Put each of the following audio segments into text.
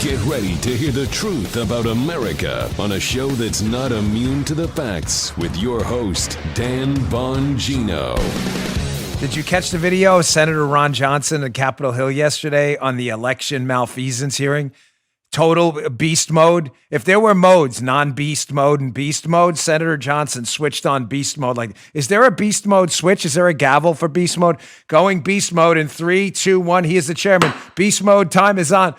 Get ready to hear the truth about America on a show that's not immune to the facts with your host, Dan Bongino. Did you catch the video of Senator Ron Johnson at Capitol Hill yesterday on the election malfeasance hearing? Total beast mode. If there were modes, non-beast mode and beast mode, Senator Johnson switched on beast mode. Like, is there a beast mode switch? Is there a gavel for beast mode? Going beast mode in 3, 2, 1. He is the chairman. Beast mode time is on.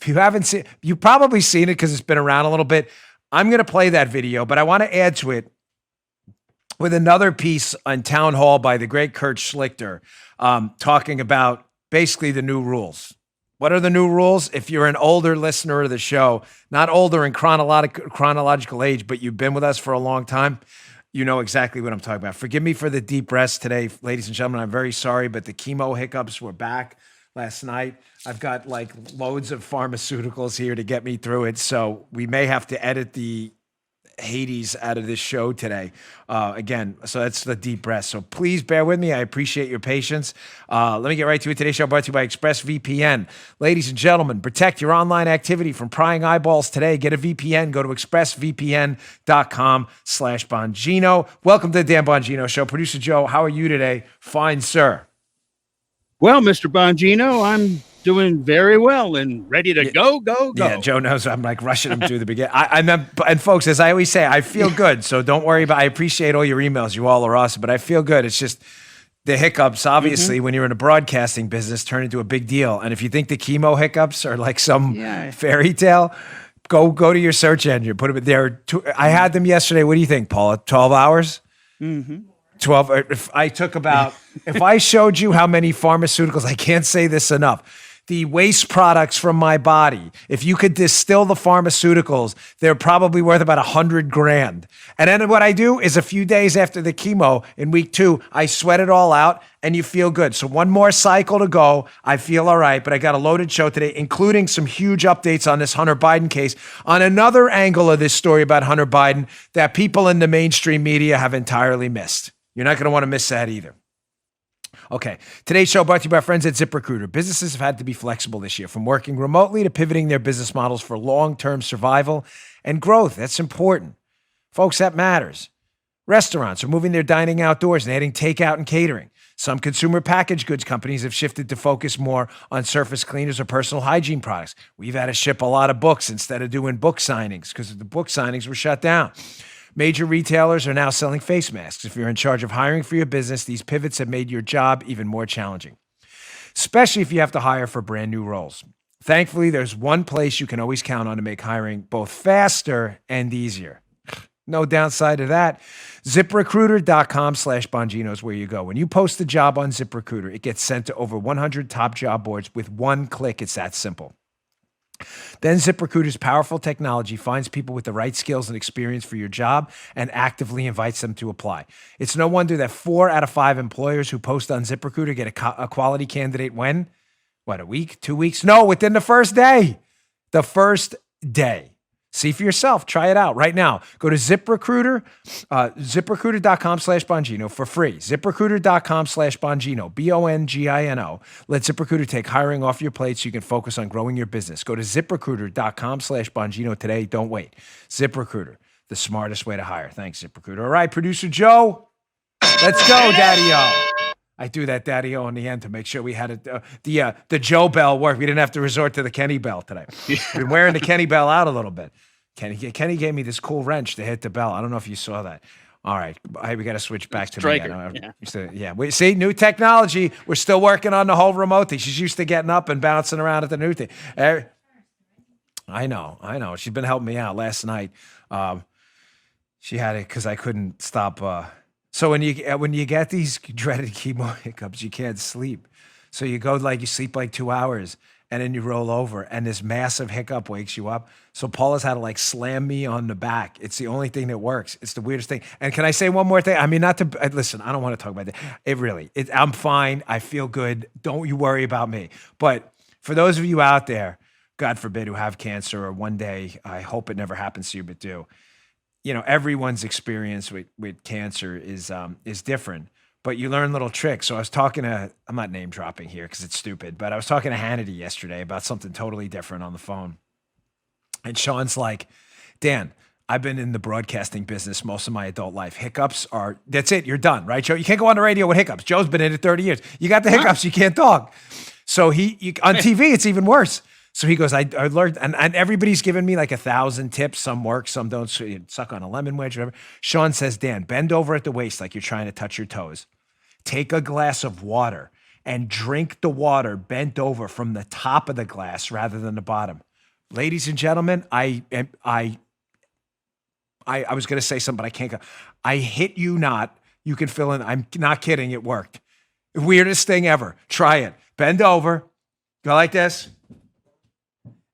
If you haven't seen, you've probably seen it because it's been around a little bit. I'm going to play that video, but I want to add to it with another piece on Town Hall by the great Kurt Schlichter, talking about basically the new rules. What are the new rules? If you're an older listener of the show, not older in chronological age, but you've been with us for a long time, you know exactly what I'm talking about. Forgive me for the deep rest today, ladies and gentlemen. I'm very sorry, but the chemo hiccups were back last night. I've got like loads of pharmaceuticals here to get me through it, so we may have to edit the Hades out of this show today. Again, so that's the deep breath. So please bear with me. I appreciate your patience. Let me get right to it. Today's show brought to you by ExpressVPN. Ladies and gentlemen, protect your online activity from prying eyeballs today. Get a VPN. Go to expressvpn.com/Bongino. Welcome to the Dan Bongino Show. Producer Joe, how are you today? Fine, sir. Well, Mr. Bongino, I'm doing very well and ready to go. Yeah, Joe knows I'm like rushing him through the beginning. And folks, as I always say, I feel good. So don't worry about, I appreciate all your emails. You all are awesome, but I feel good. It's just the hiccups, obviously, when you're in a broadcasting business, turn into a big deal. And if you think the chemo hiccups are like some fairy tale, go to your search engine, put them there. I had them yesterday. What do you think, Paula? 12 hours? 12. If I showed you how many pharmaceuticals, I can't say this enough, the waste products from my body, if you could distill the pharmaceuticals, they're probably worth about $100,000. And then what I do is a few days after the chemo in week 2, I sweat it all out and you feel good. So one more cycle to go. I feel all right, but I got a loaded show today, including some huge updates on this Hunter Biden case, on another angle of this story about Hunter Biden that people in the mainstream media have entirely missed. You're not going to want to miss that either. Okay, today's show brought to you by our friends at ZipRecruiter. Businesses have had to be flexible this year, from working remotely to pivoting their business models for long-term survival and growth. That's important. Folks, that matters. Restaurants are moving their dining outdoors and adding takeout and catering. Some consumer packaged goods companies have shifted to focus more on surface cleaners or personal hygiene products. We've had to ship a lot of books instead of doing book signings because the book signings were shut down. Major retailers are now selling face masks. If you're in charge of hiring for your business, these pivots have made your job even more challenging, especially if you have to hire for brand new roles. Thankfully, there's one place you can always count on to make hiring both faster and easier. No downside to that. ZipRecruiter.com/Bongino is where you go. When you post a job on ZipRecruiter, it gets sent to over 100 top job boards with one click. It's that simple. Then ZipRecruiter's powerful technology finds people with the right skills and experience for your job and actively invites them to apply. It's no wonder that 4 out of 5 employers who post on ZipRecruiter get a quality candidate when? What, a week, 2 weeks? No, within the first day. The first day. See for yourself. Try it out right now. Go to ZipRecruiter, ZipRecruiter.com/Bongino for free. ZipRecruiter.com/Bongino, Bongino. Let ZipRecruiter take hiring off your plate so you can focus on growing your business. Go to ZipRecruiter.com/Bongino today. Don't wait. ZipRecruiter, the smartest way to hire. Thanks, ZipRecruiter. All right, Producer Joe, let's go, Daddy-O. I do that Daddy-O in the end to make sure we had the Joe bell work. We didn't have to resort to the Kenny bell today. We've been wearing the Kenny bell out a little bit. Kenny gave me this cool wrench to hit the bell. I don't know if you saw that. All right, we got to switch back to Striker. We see new technology. We're still working on the whole remote thing. She's used to getting up and bouncing around at the new thing. I know. She's been helping me out. Last night, she had it because I couldn't stop. So when you get these dreaded chemo hiccups, you can't sleep. So you sleep like 2 hours and then you roll over and this massive hiccup wakes you up. So Paula's had to slam me on the back. It's the only thing that works. It's the weirdest thing. And can I say one more thing? I mean, listen, I don't want to talk about that. I'm fine. I feel good. Don't you worry about me. But for those of you out there, God forbid, who have cancer or one day, I hope it never happens to you, but do. Everyone's experience with cancer is different. but you learn little tricks. So I'm not name dropping here because it's stupid, but I was talking to Hannity yesterday about something totally different on the phone. And Sean's like, Dan, I've been in the broadcasting business most of my adult life. Hiccups that's it. You're done, right, Joe? You can't go on the radio with hiccups. Joe's been in it 30 years. You got the hiccups. You can't talk. So on TV, it's even worse. So he goes, I learned, and everybody's giving me like 1,000 tips. Some work, some don't. So you suck on a lemon wedge, whatever. Sean says, Dan, bend over at the waist like you're trying to touch your toes. Take a glass of water and drink the water bent over from the top of the glass rather than the bottom. Ladies and gentlemen, I was going to say something, but I can't go. I hit you not. You can fill in. I'm not kidding. It worked. Weirdest thing ever. Try it. Bend over. Go like this.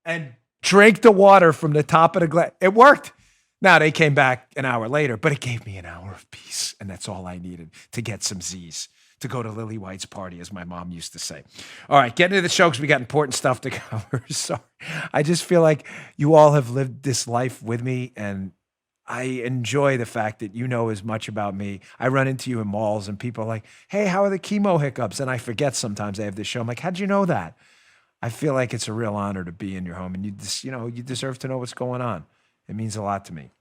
And drink the water from the top of the glass. It worked. Now, they came back an hour later, but it gave me an hour of peace. And that's all I needed to get some Z's, to go to Lily White's party, as my mom used to say. All right, getting into the show because we got important stuff to cover. Sorry. I just feel like you all have lived this life with me, and I enjoy the fact that you know as much about me. I run into you in malls and people are like, hey, how are the chemo hiccups? And I forget sometimes I have this show. I'm like, how'd you know that? I feel like it's a real honor to be in your home, and you deserve to know what's going on. It means a lot to me.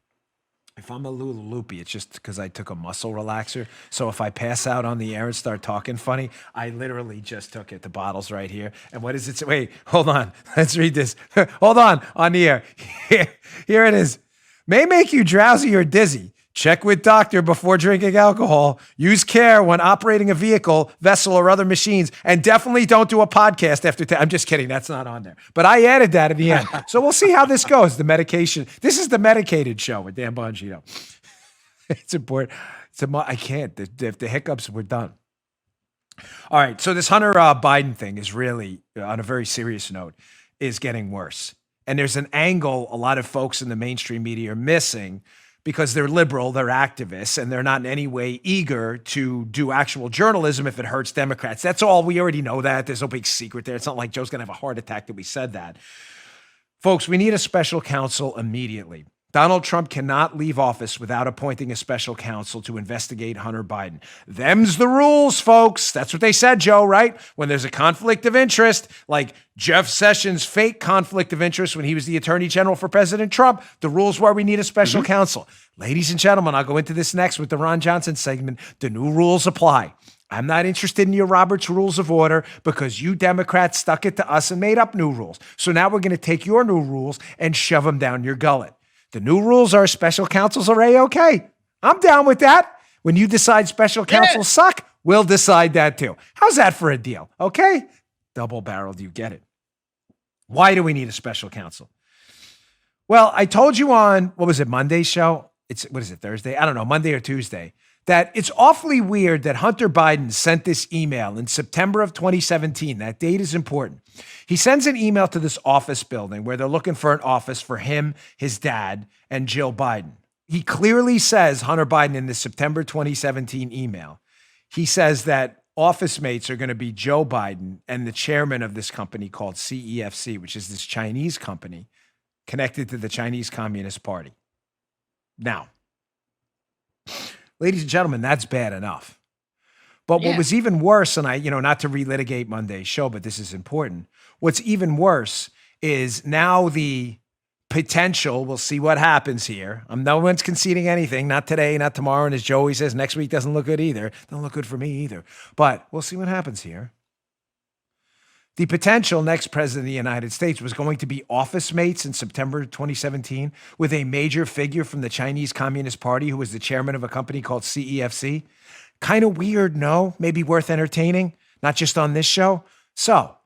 If I'm a little loopy, it's just because I took a muscle relaxer. So if I pass out on the air and start talking funny, I literally just took it. The bottle's right here. And what does it say? Wait, hold on. Let's read this. Hold on the air. Here it is. May make you drowsy or dizzy. Check with doctor before drinking alcohol. Use care when operating a vehicle, vessel, or other machines. And definitely don't do a podcast after. I'm just kidding. That's not on there. But I added that at the end. So we'll see how this goes. The medication. This is the medicated show with Dan Bongino. It's important. I can't. The hiccups, we're done. All right. So this Hunter Biden thing is really, on a very serious note, is getting worse. And there's an angle a lot of folks in the mainstream media are missing because they're liberal, they're activists, and they're not in any way eager to do actual journalism if it hurts Democrats. That's all. We already know that. There's no big secret there. It's not like Joe's going to have a heart attack that we said that. Folks, we need a special counsel immediately. Donald Trump cannot leave office without appointing a special counsel to investigate Hunter Biden. Them's the rules, folks. That's what they said, Joe, right? When there's a conflict of interest, like Jeff Sessions' fake conflict of interest when he was the attorney general for President Trump, the rules were we need a special counsel. Ladies and gentlemen, I'll go into this next with the Ron Johnson segment. The new rules apply. I'm not interested in your Robert's Rules of Order because you Democrats stuck it to us and made up new rules. So now we're going to take your new rules and shove them down your gullet. The new rules are special counsels are A-okay. I'm down with that. When you decide special counsels suck, we'll decide that too. How's that for a deal? Okay? Double-barreled, you get it. Why do we need a special counsel? Well, I told you on, Monday's show? Thursday? I don't know, Monday or Tuesday, that it's awfully weird that Hunter Biden sent this email in September of 2017. That date is important. He sends an email to this office building where they're looking for an office for him, his dad, and Jill Biden. He clearly says, Hunter Biden, in the September 2017 email, he says that office mates are going to be Joe Biden and the chairman of this company called CEFC, which is this Chinese company connected to the Chinese Communist Party. Now, ladies and gentlemen, that's bad enough. But what was even worse, and not to relitigate Monday's show, but this is important. What's even worse is now the potential, we'll see what happens here. No one's conceding anything, not today, not tomorrow. And as Joey says, next week doesn't look good either. Doesn't look good for me either. But we'll see what happens here. The potential next president of the United States was going to be office mates in September 2017 with a major figure from the Chinese Communist Party who was the chairman of a company called CEFC. Kind of weird, no? Maybe worth entertaining, not just on this show. So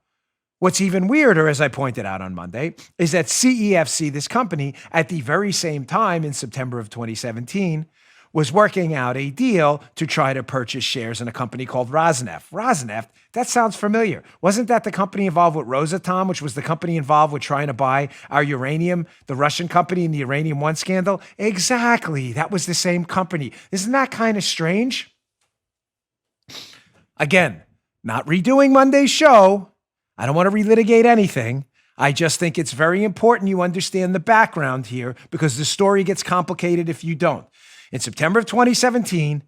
what's even weirder, as I pointed out on Monday, is that CEFC, this company, at the very same time in September of 2017, was working out a deal to try to purchase shares in a company called Rosneft. Rosneft, that sounds familiar. Wasn't that the company involved with Rosatom, which was the company involved with trying to buy our uranium, the Russian company in the Uranium One scandal? Exactly. That was the same company. Isn't that kind of strange? Again, not redoing Monday's show. I don't want to relitigate anything. I just think it's very important you understand the background here because the story gets complicated if you don't. In September of 2017,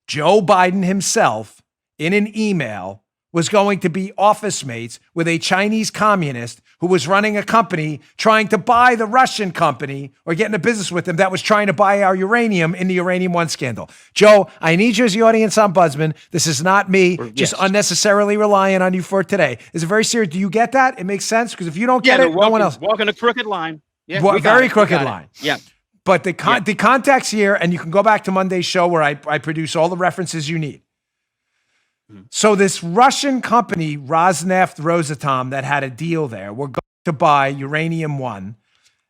Joe Biden himself, in an email, was going to be office mates with a Chinese communist who was running a company trying to buy the Russian company or get into business with them that was trying to buy our uranium in the Uranium One scandal. Joe, I need you as the audience ombudsman. This is not me just unnecessarily relying on you for today. Is it very serious? Do you get that? It makes sense? Because if you don't get it, no one else. Walking a crooked line. Yeah, very crooked line. Yeah. But the context here, and you can go back to Monday's show where I produce all the references you need. So this Russian company, Rosneft Rosatom, that had a deal there, were going to buy Uranium One,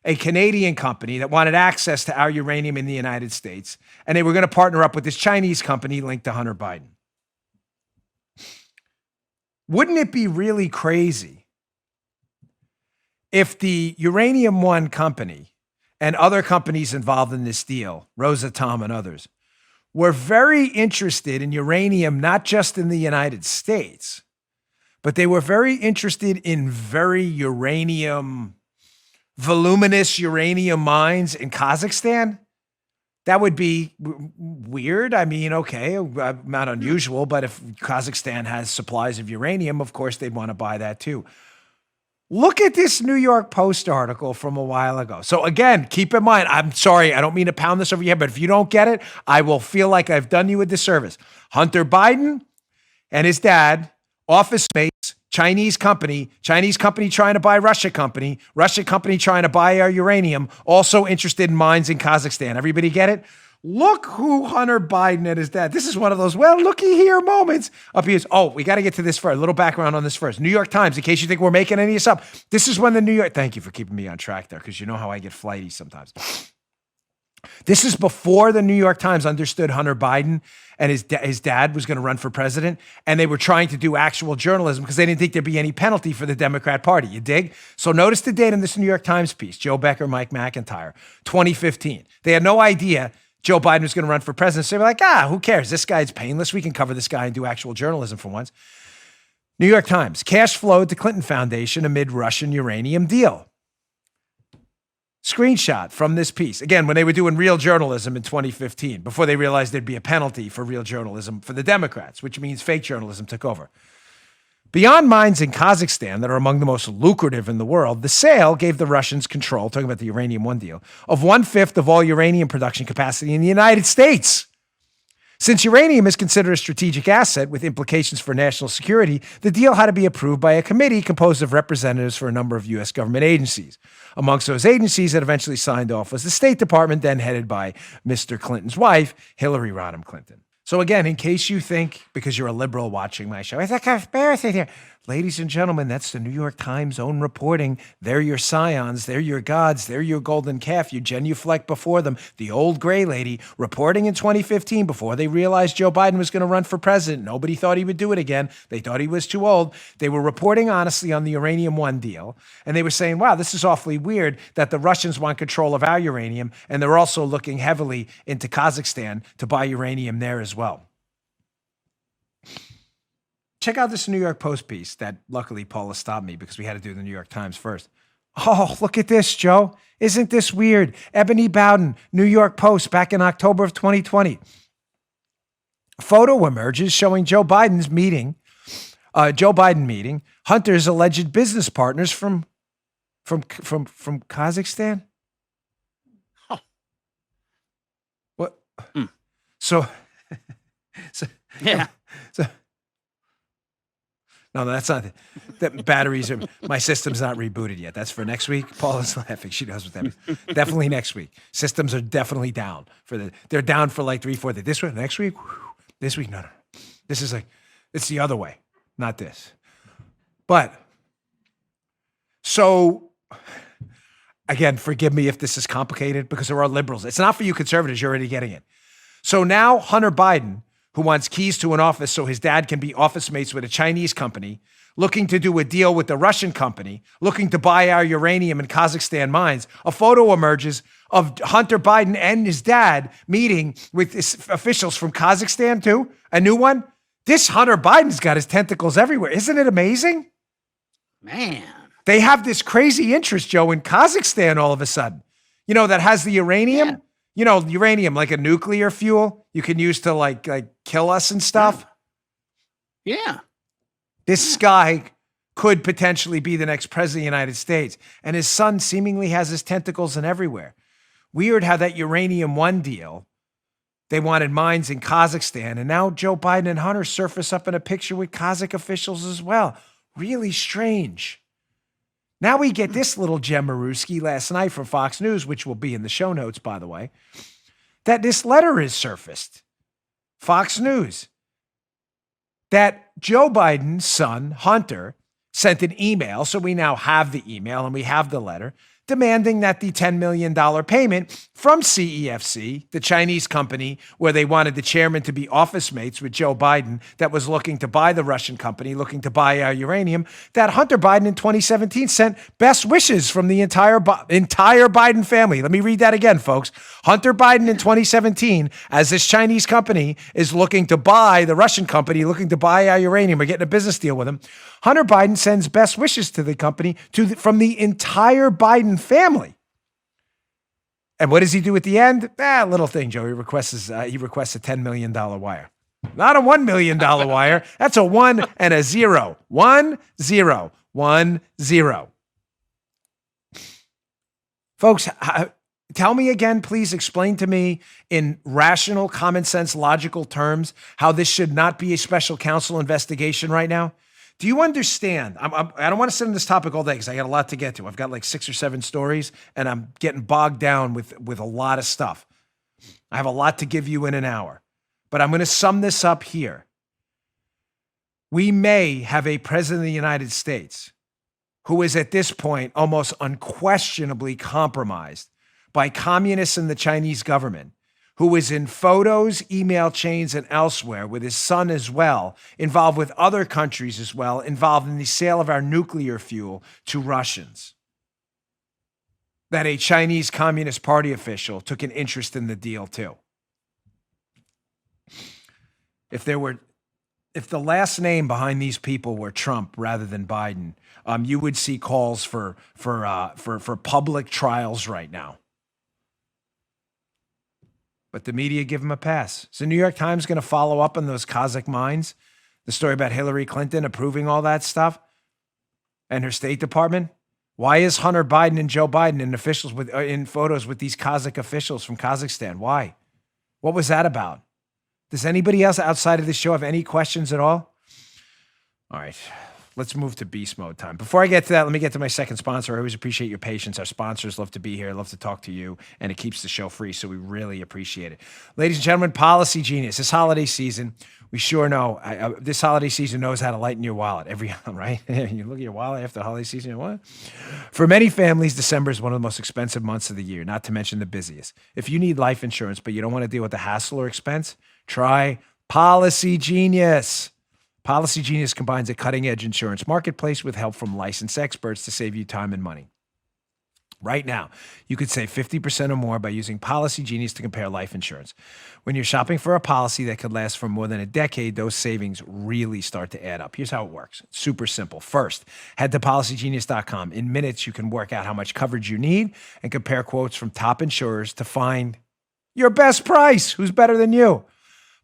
a Canadian company that wanted access to our uranium in the United States, and they were going to partner up with this Chinese company linked to Hunter Biden. Wouldn't it be really crazy if the Uranium One company and other companies involved in this deal, Rosatom and others, were very interested in uranium, not just in the United States, but they were very interested in voluminous uranium mines in Kazakhstan? That would be weird. I mean, okay, not unusual, but if Kazakhstan has supplies of uranium, of course they'd want to buy that too. Look at this New York Post article from a while ago. So again, keep in mind, I'm sorry, I don't mean to pound this over your head, but if you don't get it, I will feel like I've done you a disservice. Hunter Biden and his dad, office mates, Chinese company trying to buy Russia company trying to buy our uranium, also interested in mines in Kazakhstan. Everybody get it? Look who Hunter Biden and his dad. This is one of those, well, looky here moments. Up here. Oh, we got to get to this first. A little background on this first. New York Times, in case you think we're making any of this up. This is when the New York, thank you for keeping me on track there, because you know how I get flighty sometimes. This is before the New York Times understood Hunter Biden and his dad was going to run for president, and they were trying to do actual journalism because they didn't think there'd be any penalty for the Democrat Party. You dig? So notice the date in this New York Times piece, Joe Becker, Mike McIntyre, 2015. They had no idea Joe Biden was going to run for president. So they were like, who cares? This guy's painless. We can cover this guy and do actual journalism for once. New York Times, cash flowed to Clinton Foundation amid Russian uranium deal. Screenshot from this piece. Again, when they were doing real journalism in 2015, before they realized there'd be a penalty for real journalism for the Democrats, which means fake journalism took over. Beyond mines in Kazakhstan that are among the most lucrative in the world, the sale gave the Russians control, talking about the Uranium One deal, of 1/5 of all uranium production capacity in the United States. Since uranium is considered a strategic asset with implications for national security, the deal had to be approved by a committee composed of representatives for a number of U.S. government agencies. Amongst those agencies that eventually signed off was the State Department, then headed by Mr. Clinton's wife, Hillary Rodham Clinton. So again, in case you think, because you're a liberal watching my show, it's a conspiracy here. Ladies and gentlemen, that's the New York Times' own reporting. They're your scions. They're your gods. They're your golden calf. You genuflect before them. The old gray lady reporting in 2015 before they realized Joe Biden was going to run for president. Nobody thought he would do it again. They thought he was too old. They were reporting honestly on the Uranium One deal. And they were saying, wow, this is awfully weird that the Russians want control of our uranium. And they're also looking heavily into Kazakhstan to buy uranium there as well. Check out this New York Post piece that luckily Paula stopped me because we had to do the New York Times first. Oh, look at this, Joe. Isn't this weird? Ebony Bowden, New York Post, back in October of 2020. A photo emerges showing Joe Biden meeting Hunter's alleged business partners from Kazakhstan. Huh. What? Mm. So yeah. No, that's not. That batteries are. My system's not rebooted yet. That's for next week. Paula's laughing. She knows what that means. Definitely next week. Systems are definitely down they're down for like 3-4 days. This week, next week, this week, no. This is like, it's the other way, not this. But so again, forgive me if this is complicated because there are liberals. It's not for you conservatives. You're already getting it. So now Hunter Biden, who wants keys to an office so his dad can be office mates with a Chinese company, looking to do a deal with the Russian company, looking to buy our uranium in Kazakhstan mines. A photo emerges of Hunter Biden and his dad meeting with officials from Kazakhstan too. A new one. This Hunter Biden's got his tentacles everywhere. Isn't it amazing? Man. They have this crazy interest, Joe, in Kazakhstan all of a sudden. You know, that has the uranium. uranium, like a nuclear fuel you can use to like kill us and stuff. Yeah. This guy could potentially be the next president of the United States. And his son seemingly has his tentacles in everywhere. Weird how that uranium one deal, they wanted mines in Kazakhstan. And now Joe Biden and Hunter surface up in a picture with Kazakh officials as well. Really strange. Now we get this little gem Maruski last night from Fox News, which will be in the show notes, by the way, that this letter is surfaced. Fox News. That Joe Biden's son, Hunter, sent an email, so we now have the email and we have the letter, demanding that the $10 million payment from CEFC, the Chinese company where they wanted the chairman to be office mates with Joe Biden, that was looking to buy the Russian company, looking to buy our uranium, that Hunter Biden in 2017 sent best wishes from the entire Biden family. Let me read that again, folks. Hunter Biden in 2017, as this Chinese company is looking to buy the Russian company, looking to buy our uranium, or getting a business deal with them, Hunter Biden sends best wishes to the company from the entire Biden family. And what does he do at the end? Little thing, Joe. He requests a $10 million wire. Not a $1 million wire. That's a 1 and a 0. 1 0 1 0. Folks, tell me again, please explain to me in rational, common sense, logical terms how this should not be a special counsel investigation right now. Do you understand? I don't want to sit on this topic all day because I got a lot to get to. I've got like 6 or 7 stories and I'm getting bogged down with a lot of stuff. I have a lot to give you in an hour, but I'm going to sum this up here. We may have a president of the United States who is at this point almost unquestionably compromised by communists and the Chinese government, who is in photos, email chains, and elsewhere with his son as well, involved with other countries as well, involved in the sale of our nuclear fuel to Russians. That a Chinese Communist Party official took an interest in the deal too. If the last name behind these people were Trump rather than Biden, you would see calls for public trials right now. But the media give him a pass. Is the New York Times going to follow up on those Kazakh mines? The story about Hillary Clinton approving all that stuff and her State Department? Why is Hunter Biden and Joe Biden in photos with these Kazakh officials from Kazakhstan? Why? What was that about? Does anybody else outside of this show have any questions at all? All right. Let's move to beast mode time. Before I get to that, let me get to my second sponsor. I always appreciate your patience. Our sponsors love to be here, love to talk to you, and it keeps the show free, so we really appreciate it. Ladies and gentlemen, Policy Genius. This holiday season, we sure know, this holiday season knows how to lighten your wallet. Right? You look at your wallet after the holiday season, you know what? For many families, December is one of the most expensive months of the year, not to mention the busiest. If you need life insurance, but you don't want to deal with the hassle or expense, try Policy Genius. Policy Genius combines a cutting-edge insurance marketplace with help from licensed experts to save you time and money. Right now, you could save 50% or more by using Policy Genius to compare life insurance. When you're shopping for a policy that could last for more than a decade, those savings really start to add up. Here's how it works. It's super simple. First, head to PolicyGenius.com. In minutes, you can work out how much coverage you need and compare quotes from top insurers to find your best price. Who's better than you?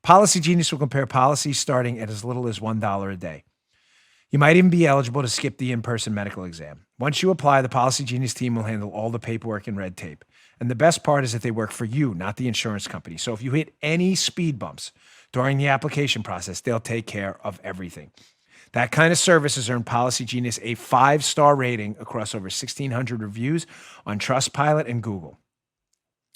Policy Genius will compare policies starting at as little as $1 a day. You might even be eligible to skip the in-person medical exam. Once you apply, the Policy Genius team will handle all the paperwork and red tape. And the best part is that they work for you, not the insurance company. So if you hit any speed bumps during the application process, they'll take care of everything. That kind of service has earned Policy Genius a 5-star rating across over 1,600 reviews on Trustpilot and Google.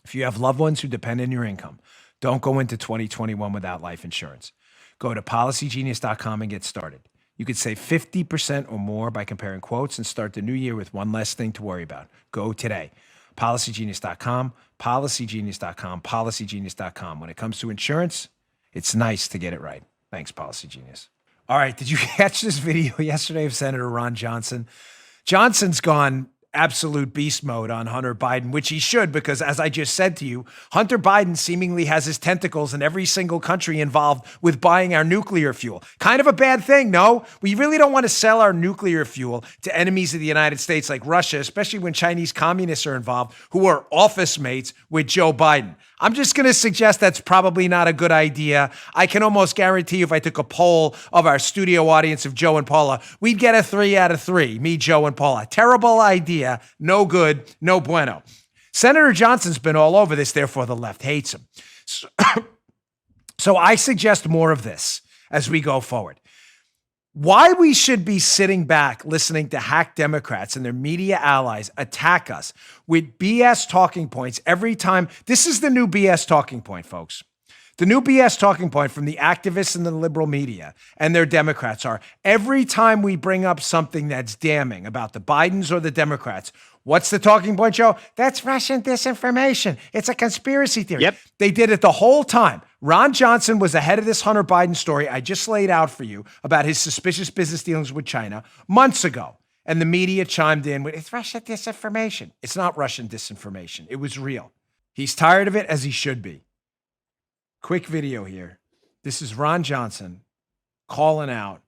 If you have loved ones who depend on your income, don't go into 2021 without life insurance. Go to PolicyGenius.com and get started. You could save 50% or more by comparing quotes and start the new year with one less thing to worry about. Go today. PolicyGenius.com, PolicyGenius.com, PolicyGenius.com. When it comes to insurance, it's nice to get it right. Thanks, Policy Genius. All right, did you catch this video yesterday of Senator Ron Johnson? Johnson's gone absolute beast mode on Hunter Biden, which he should, because as I just said to you, Hunter Biden seemingly has his tentacles in every single country involved with buying our nuclear fuel. Kind of a bad thing, no? We really don't want to sell our nuclear fuel to enemies of the United States like Russia, especially when Chinese communists are involved, who are office mates with Joe Biden. I'm just going to suggest that's probably not a good idea. I can almost guarantee you if I took a poll of our studio audience of Joe and Paula, we'd get a 3 out of 3, me, Joe, and Paula. Terrible idea, no good, no bueno. Senator Johnson's been all over this, therefore the left hates him. So I suggest more of this as we go forward. Why we should be sitting back listening to hack Democrats and their media allies attack us with BS talking points every time. This is the new BS talking point, folks. The new BS talking point from the activists and the liberal media and their Democrats are every time we bring up something that's damning about the Bidens or the Democrats, what's the talking point, Joe? That's Russian disinformation. It's a conspiracy theory. Yep. They did it the whole time. Ron Johnson was ahead of this Hunter Biden story I just laid out for you about his suspicious business dealings with China months ago. And the media chimed in with, it's Russian disinformation. It's not Russian disinformation. It was real. He's tired of it, as he should be. Quick video here. This is Ron Johnson calling out.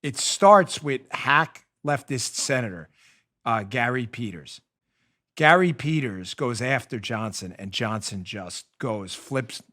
It starts with hack leftist senator Gary Peters. Gary Peters goes after Johnson, and Johnson just flips.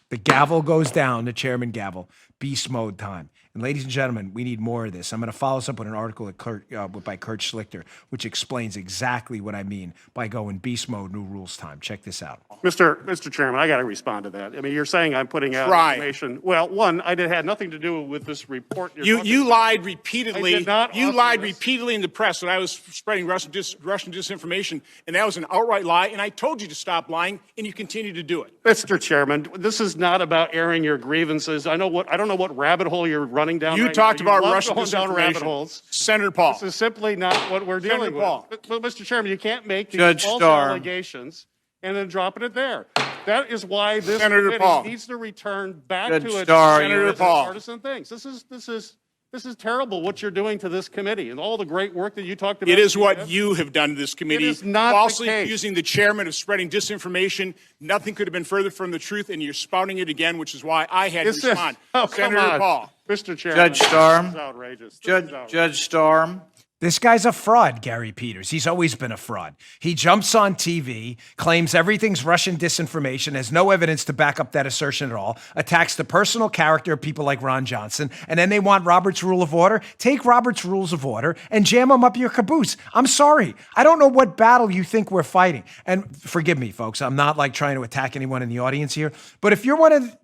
The gavel goes down, the chairman gavel, beast mode time. And ladies and gentlemen, we need more of this. I'm going to follow this up with an article by Kurt Schlichter, which explains exactly what I mean by going beast mode, new rules time. Check this out. Mr. Chairman, I got to respond to that. I mean, you're saying I'm putting out information. Well, one, I had nothing to do with this report. You lied repeatedly. I did not you offer lied this. repeatedly in the press when I was spreading Russian disinformation, and that was an outright lie. And I told you to stop lying, and you continue to do it. Mr. Chairman, this is not about airing your grievances. I don't know what rabbit hole you're running down. You right talked now. about love Russian going down rabbit disinformation. holes. Senator Paul. This is simply not what we're dealing Senator Paul. with. But, Mr. Chairman, you can't make these Judge false Starr. allegations and then dropping it there. That is why this Senator committee Paul. needs to return back Judge to its Starr, Senator Paul. partisan things. This is terrible what you're doing to this committee and all the great work that you talked about. It is what you have done to this committee. It is not falsely the case. accusing the chairman of spreading disinformation. Nothing could have been further from the truth, and you're spouting it again, which is why I had to respond. Come Senator on. Paul. Mr. Chairman. Judge Storm. This is outrageous. This is outrageous. Judge Storm. This guy's a fraud, Gary Peters. He's always been a fraud. He jumps on TV, claims everything's Russian disinformation, has no evidence to back up that assertion at all, attacks the personal character of people like Ron Johnson, and then they want Robert's Rule of Order. Take Robert's Rules of Order and jam them up your caboose. I'm sorry. I don't know what battle you think we're fighting. And forgive me, folks. I'm not like trying to attack anyone in the audience here. But if you're one of...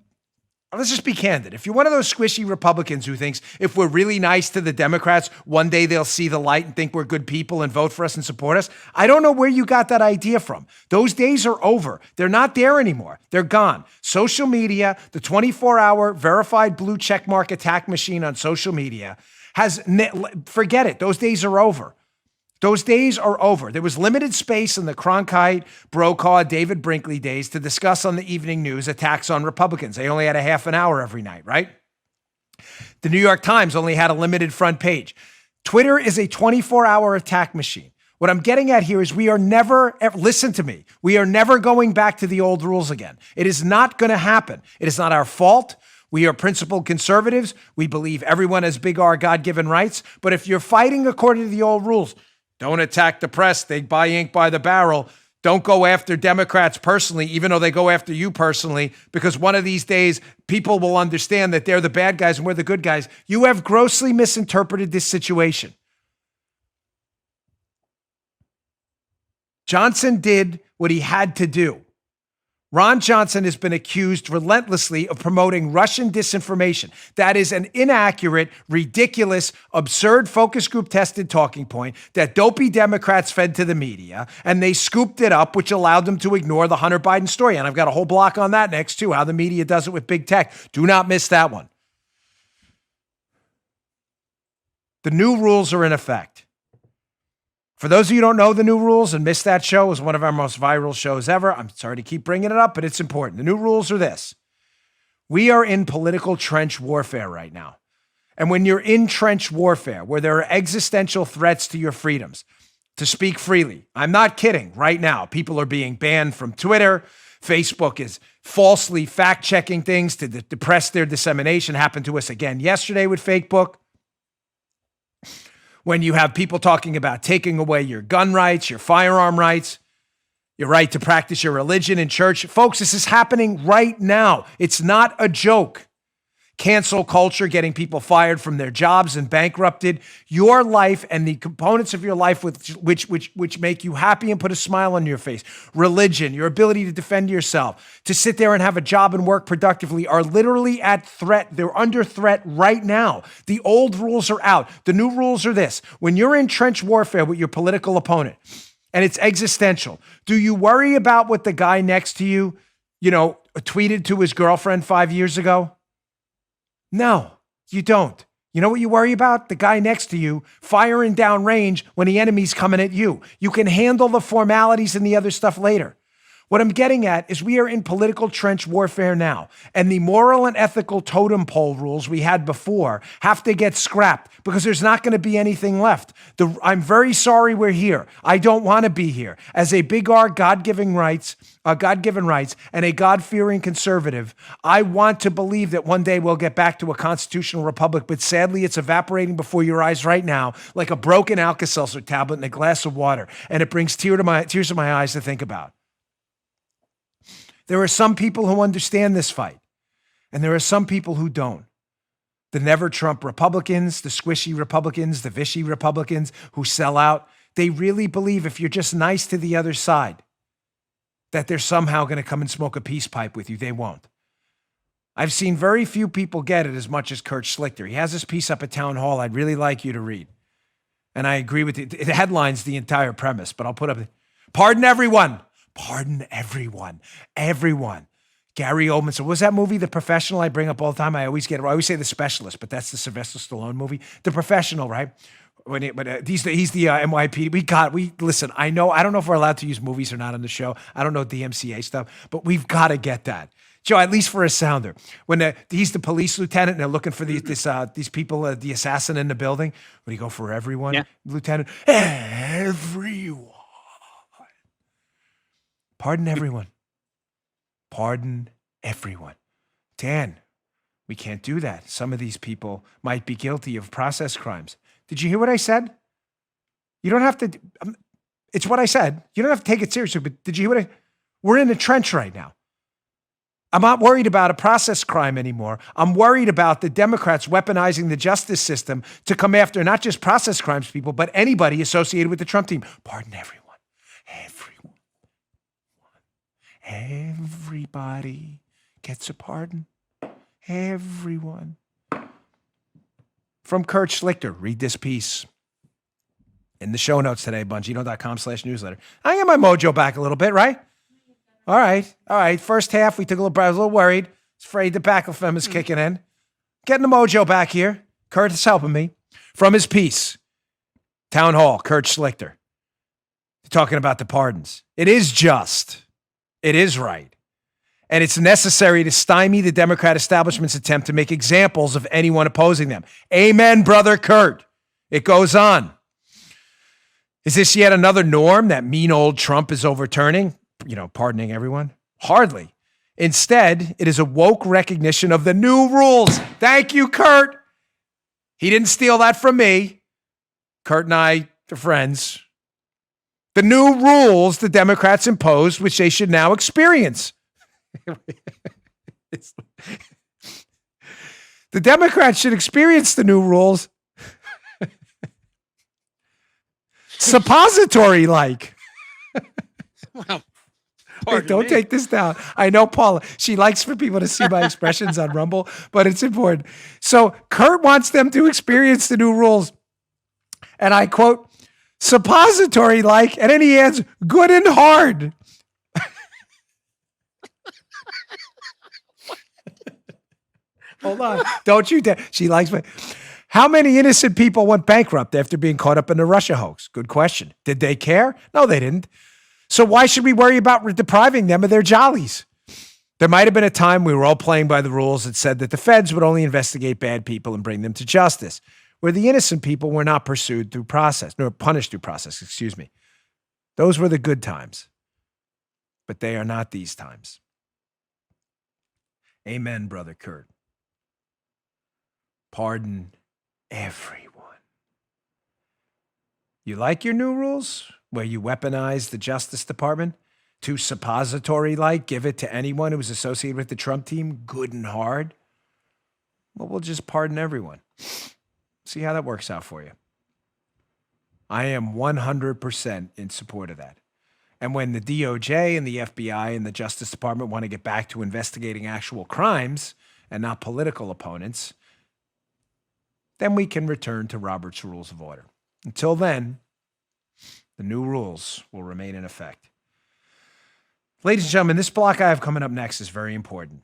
Let's just be candid. If you're one of those squishy Republicans who thinks if we're really nice to the Democrats, one day they'll see the light and think we're good people and vote for us and support us, I don't know where you got that idea from. Those days are over. They're not there anymore. They're gone. Social media, the 24-hour verified blue checkmark attack machine on social media forget it. Those days are over. Those days are over. There was limited space in the Cronkite, Brokaw, David Brinkley days to discuss on the evening news attacks on Republicans. They only had a half an hour every night, right? The New York Times only had a limited front page. Twitter is a 24-hour attack machine. What I'm getting at here is we are never, listen to me, we are never going back to the old rules again. It is not going to happen. It is not our fault. We are principled conservatives. We believe everyone has big R God-given rights. But if you're fighting according to the old rules, don't attack the press. They buy ink by the barrel. Don't go after Democrats personally, even though they go after you personally, because one of these days people will understand that they're the bad guys and we're the good guys. You have grossly misinterpreted this situation. Johnson did what he had to do. Ron Johnson has been accused relentlessly of promoting Russian disinformation. That is an inaccurate, ridiculous, absurd focus group tested talking point that dopey Democrats fed to the media, and they scooped it up, which allowed them to ignore the Hunter Biden story. And I've got a whole block on that next too, how the media does it with big tech. Do not miss that one. The new rules are in effect. For those of you who don't know the new rules and missed that show, it was one of our most viral shows ever. I'm sorry to keep bringing it up, but it's important. The new rules are this. We are in political trench warfare right now. And when you're in trench warfare, where there are existential threats to your freedoms, to speak freely. I'm not kidding. Right now, people are being banned from Twitter. Facebook is falsely fact-checking things to depress their dissemination. Happened to us again yesterday with Facebook. When you have people talking about taking away your gun rights, your firearm rights, your right to practice your religion in church. Folks, this is happening right now. It's not a joke. Cancel culture, getting people fired from their jobs and bankrupted. Your life and the components of your life which make you happy and put a smile on your face. Religion, your ability to defend yourself, to sit there and have a job and work productively are literally at threat. They're under threat right now. The old rules are out. The new rules are this. When you're in trench warfare with your political opponent, and it's existential, do you worry about what the guy next to you, tweeted to his girlfriend 5 years ago? No, you don't. You know what you worry about? The guy next to you firing down range when the enemy's coming at you. You can handle the formalities and the other stuff later. What I'm getting at is we are in political trench warfare now, and the moral and ethical totem pole rules we had before have to get scrapped because there's not going to be anything left. I'm very sorry we're here. I don't want to be here. As a big R God-given rights, and a God-fearing conservative, I want to believe that one day we'll get back to a constitutional republic, but sadly it's evaporating before your eyes right now like a broken Alka-Seltzer tablet in a glass of water, and it brings tears to my eyes to think about. There are some people who understand this fight, and there are some people who don't. The never Trump Republicans, the squishy Republicans, the vishy Republicans who sell out, they really believe if you're just nice to the other side, that they're somehow going to come and smoke a peace pipe with you. They won't. I've seen very few people get it as much as Kurt Schlichter. He has this piece up at Town Hall I'd really like you to read. And I agree with it. It headlines the entire premise, but I'll put up, pardon everyone. Pardon everyone. Everyone. Gary Oldman. So what was that movie, The Professional? I bring up all the time. I always say The Specialist, but that's the Sylvester Stallone movie. The Professional, right? He's the NYPD. Listen, I don't know if we're allowed to use movies or not on the show. I don't know DMCA stuff, but we've got to get that. Joe, at least for a sounder. When he's the police lieutenant and they're looking for these people, the assassin in the building. Would he go for everyone? Yeah. Lieutenant, everyone. Pardon everyone. Pardon everyone. Dan, we can't do that. Some of these people might be guilty of process crimes. Did you hear what I said? You don't have to. It's what I said. You don't have to take it seriously, but did you hear we're in a trench right now. I'm not worried about a process crime anymore. I'm worried about the Democrats weaponizing the justice system to come after not just process crimes people, but anybody associated with the Trump team. Pardon everyone. Everybody gets a pardon. Everyone. From Kurt Schlichter, read this piece in the show notes today, Bongino.com/newsletter. I got my mojo back a little bit, right? All right. First half, we took I was a little worried. I was afraid the baclofen was kicking in. Getting the mojo back here. Kurt is helping me. From his piece, Town Hall, Kurt Schlichter, talking about the pardons. It is just. It is right. And it's necessary to stymie the Democrat establishment's attempt to make examples of anyone opposing them. Amen, brother Kurt. It goes on. Is this yet another norm that mean old Trump is overturning? Pardoning everyone? Hardly. Instead, it is a woke recognition of the new rules. Thank you, Kurt. He didn't steal that from me. Kurt and I are friends. The new rules the Democrats imposed, which they should now experience. The Democrats should experience the new rules. Suppository-like. Well, Hey, don't take this down. I know Paula. She likes for people to see my expressions on Rumble, but it's important. So Kurt wants them to experience the new rules. And I quote, suppository-like, and then he adds, good and hard. Hold on. Don't you dare. She likes me. How many innocent people went bankrupt after being caught up in the Russia hoax? Good question. Did they care? No, they didn't. So why should we worry about depriving them of their jollies? There might have been a time we were all playing by the rules that said that the feds would only investigate bad people and bring them to justice. where the innocent people were not pursued through process, nor punished through process, excuse me. Those were the good times, but they are not these times. Amen, Brother Kurt. Pardon everyone. You like your new rules, where you weaponize the Justice Department? Too suppository-like, give it to anyone who's associated with the Trump team, good and hard? Well, we'll just pardon everyone. See how that works out for you. I am 100% in support of that. And when the DOJ and the FBI and the Justice Department want to get back to investigating actual crimes and not political opponents, then we can return to Robert's Rules of Order. Until then, the new rules will remain in effect. Ladies and gentlemen, this block I have coming up next is very important.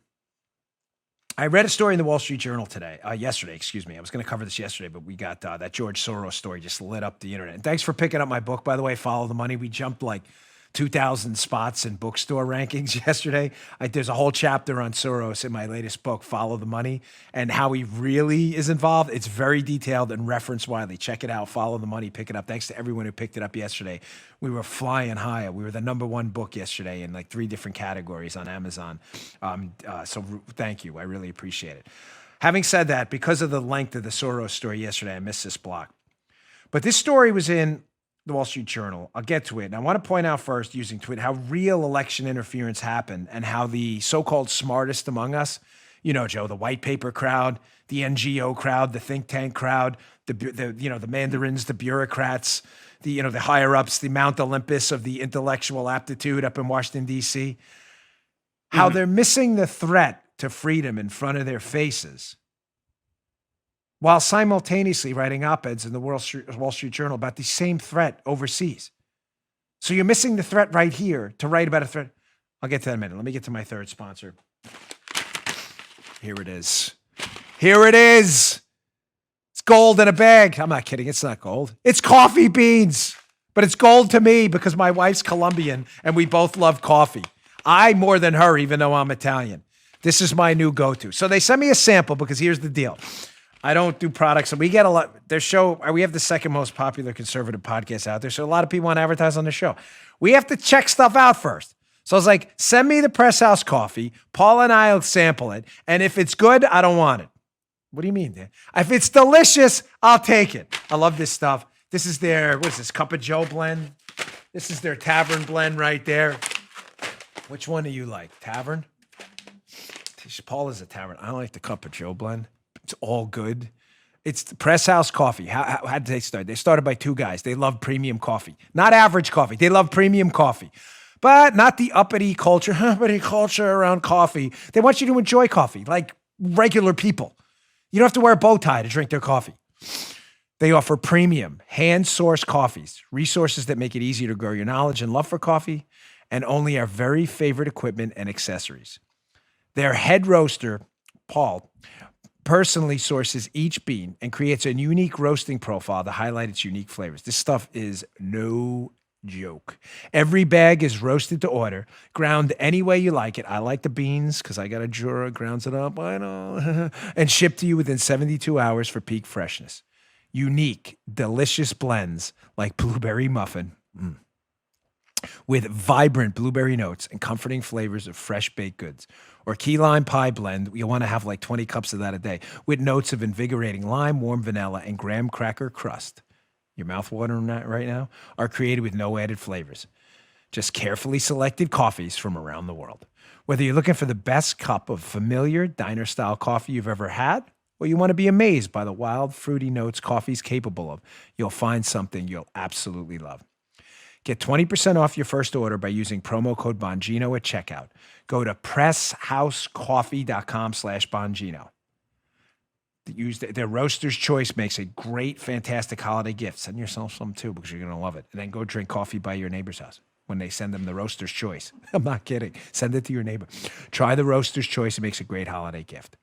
I read a story in the Wall Street Journal yesterday. I was going to cover this yesterday, but we got that George Soros story just lit up the internet. And thanks for picking up my book, by the way, Follow the Money. We jumped like 2,000 spots in bookstore rankings yesterday. There's a whole chapter on Soros in my latest book, Follow the Money, and how he really is involved. It's very detailed and referenced widely. Check it out, Follow the Money, pick it up. Thanks to everyone who picked it up yesterday. We were flying high. We were the #1 book yesterday in like 3 different categories on Amazon. So thank you. I really appreciate it. Having said that, because of the length of the Soros story yesterday, I missed this block. But this story was in the Wall Street Journal. I'll get to it. And I want to point out first, using Twitter, how real election interference happened and how the so-called smartest among us, you know, Joe, the white paper crowd, the NGO crowd, the think tank crowd, the mandarins, the bureaucrats, the higher ups, the Mount Olympus of the intellectual aptitude up in Washington, D.C., how they're missing the threat to freedom in front of their faces, while simultaneously writing op-eds in the Wall Street Journal about the same threat overseas. So you're missing the threat right here to write about a threat. I'll get to that in a minute. Let me get to my third sponsor. Here it is. Here it is. It's gold in a bag. I'm not kidding. It's not gold. It's coffee beans. But it's gold to me because my wife's Colombian and we both love coffee. I more than her, even though I'm Italian. This is my new go-to. So they sent me a sample because here's the deal. I don't do products. And we get a lot. We have the second most popular conservative podcast out there. So a lot of people want to advertise on the show. We have to check stuff out first. So I was like, send me the Press House coffee. Paul and I will sample it. And if it's good, I don't want it. What do you mean, Dan? If it's delicious, I'll take it. I love this stuff. This is their, what is this, Cup of Joe blend? This is their Tavern blend right there. Which one do you like? Tavern? Paul is a Tavern. I don't like the Cup of Joe blend. It's all good. It's the Press House coffee. How did they start? They started by 2 guys. They love premium coffee. Not average coffee. They love premium coffee. But not the uppity culture around coffee. They want you to enjoy coffee like regular people. You don't have to wear a bow tie to drink their coffee. They offer premium, hand-sourced coffees, resources that make it easier to grow your knowledge and love for coffee, and only our very favorite equipment and accessories. Their head roaster, Paul, personally sources each bean and creates a unique roasting profile to highlight its unique flavors. This stuff is no joke. Every bag is roasted to order, ground any way you like it. I like the beans because I got a Jura, grounds it up, I know, and shipped to you within 72 hours for peak freshness. Unique, delicious blends like blueberry muffin, with vibrant blueberry notes and comforting flavors of fresh baked goods. Or key lime pie blend, you want to have like 20 cups of that a day, with notes of invigorating lime, warm vanilla, and graham cracker crust. Your mouth watering that right now? Are created with no added flavors. Just carefully selected coffees from around the world. Whether you're looking for the best cup of familiar diner-style coffee you've ever had, or you want to be amazed by the wild, fruity notes coffee's capable of, you'll find something you'll absolutely love. Get 20% off your first order by using promo code Bongino at checkout. Go to presshousecoffee.com/Bongino. Use their Roaster's Choice makes a great, fantastic holiday gift. Send yourself some too because you're going to love it. And then go drink coffee by your neighbor's house when they send them the Roaster's Choice. I'm not kidding. Send it to your neighbor. Try the Roaster's Choice. It makes a great holiday gift.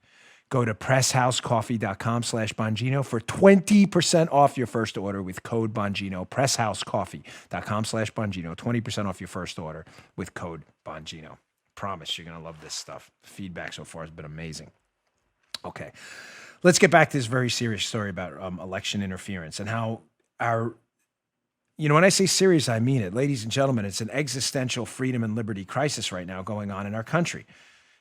Go to presshousecoffee.com/Bongino for 20% off your first order with code Bongino. presshousecoffee.com/Bongino. 20% off your first order with code Bongino. Promise you're going to love this stuff. The feedback so far has been amazing. Okay. let's get back to this very serious story about election interference and how when I say serious, I mean it. Ladies and gentlemen, it's an existential freedom and liberty crisis right now going on in our country.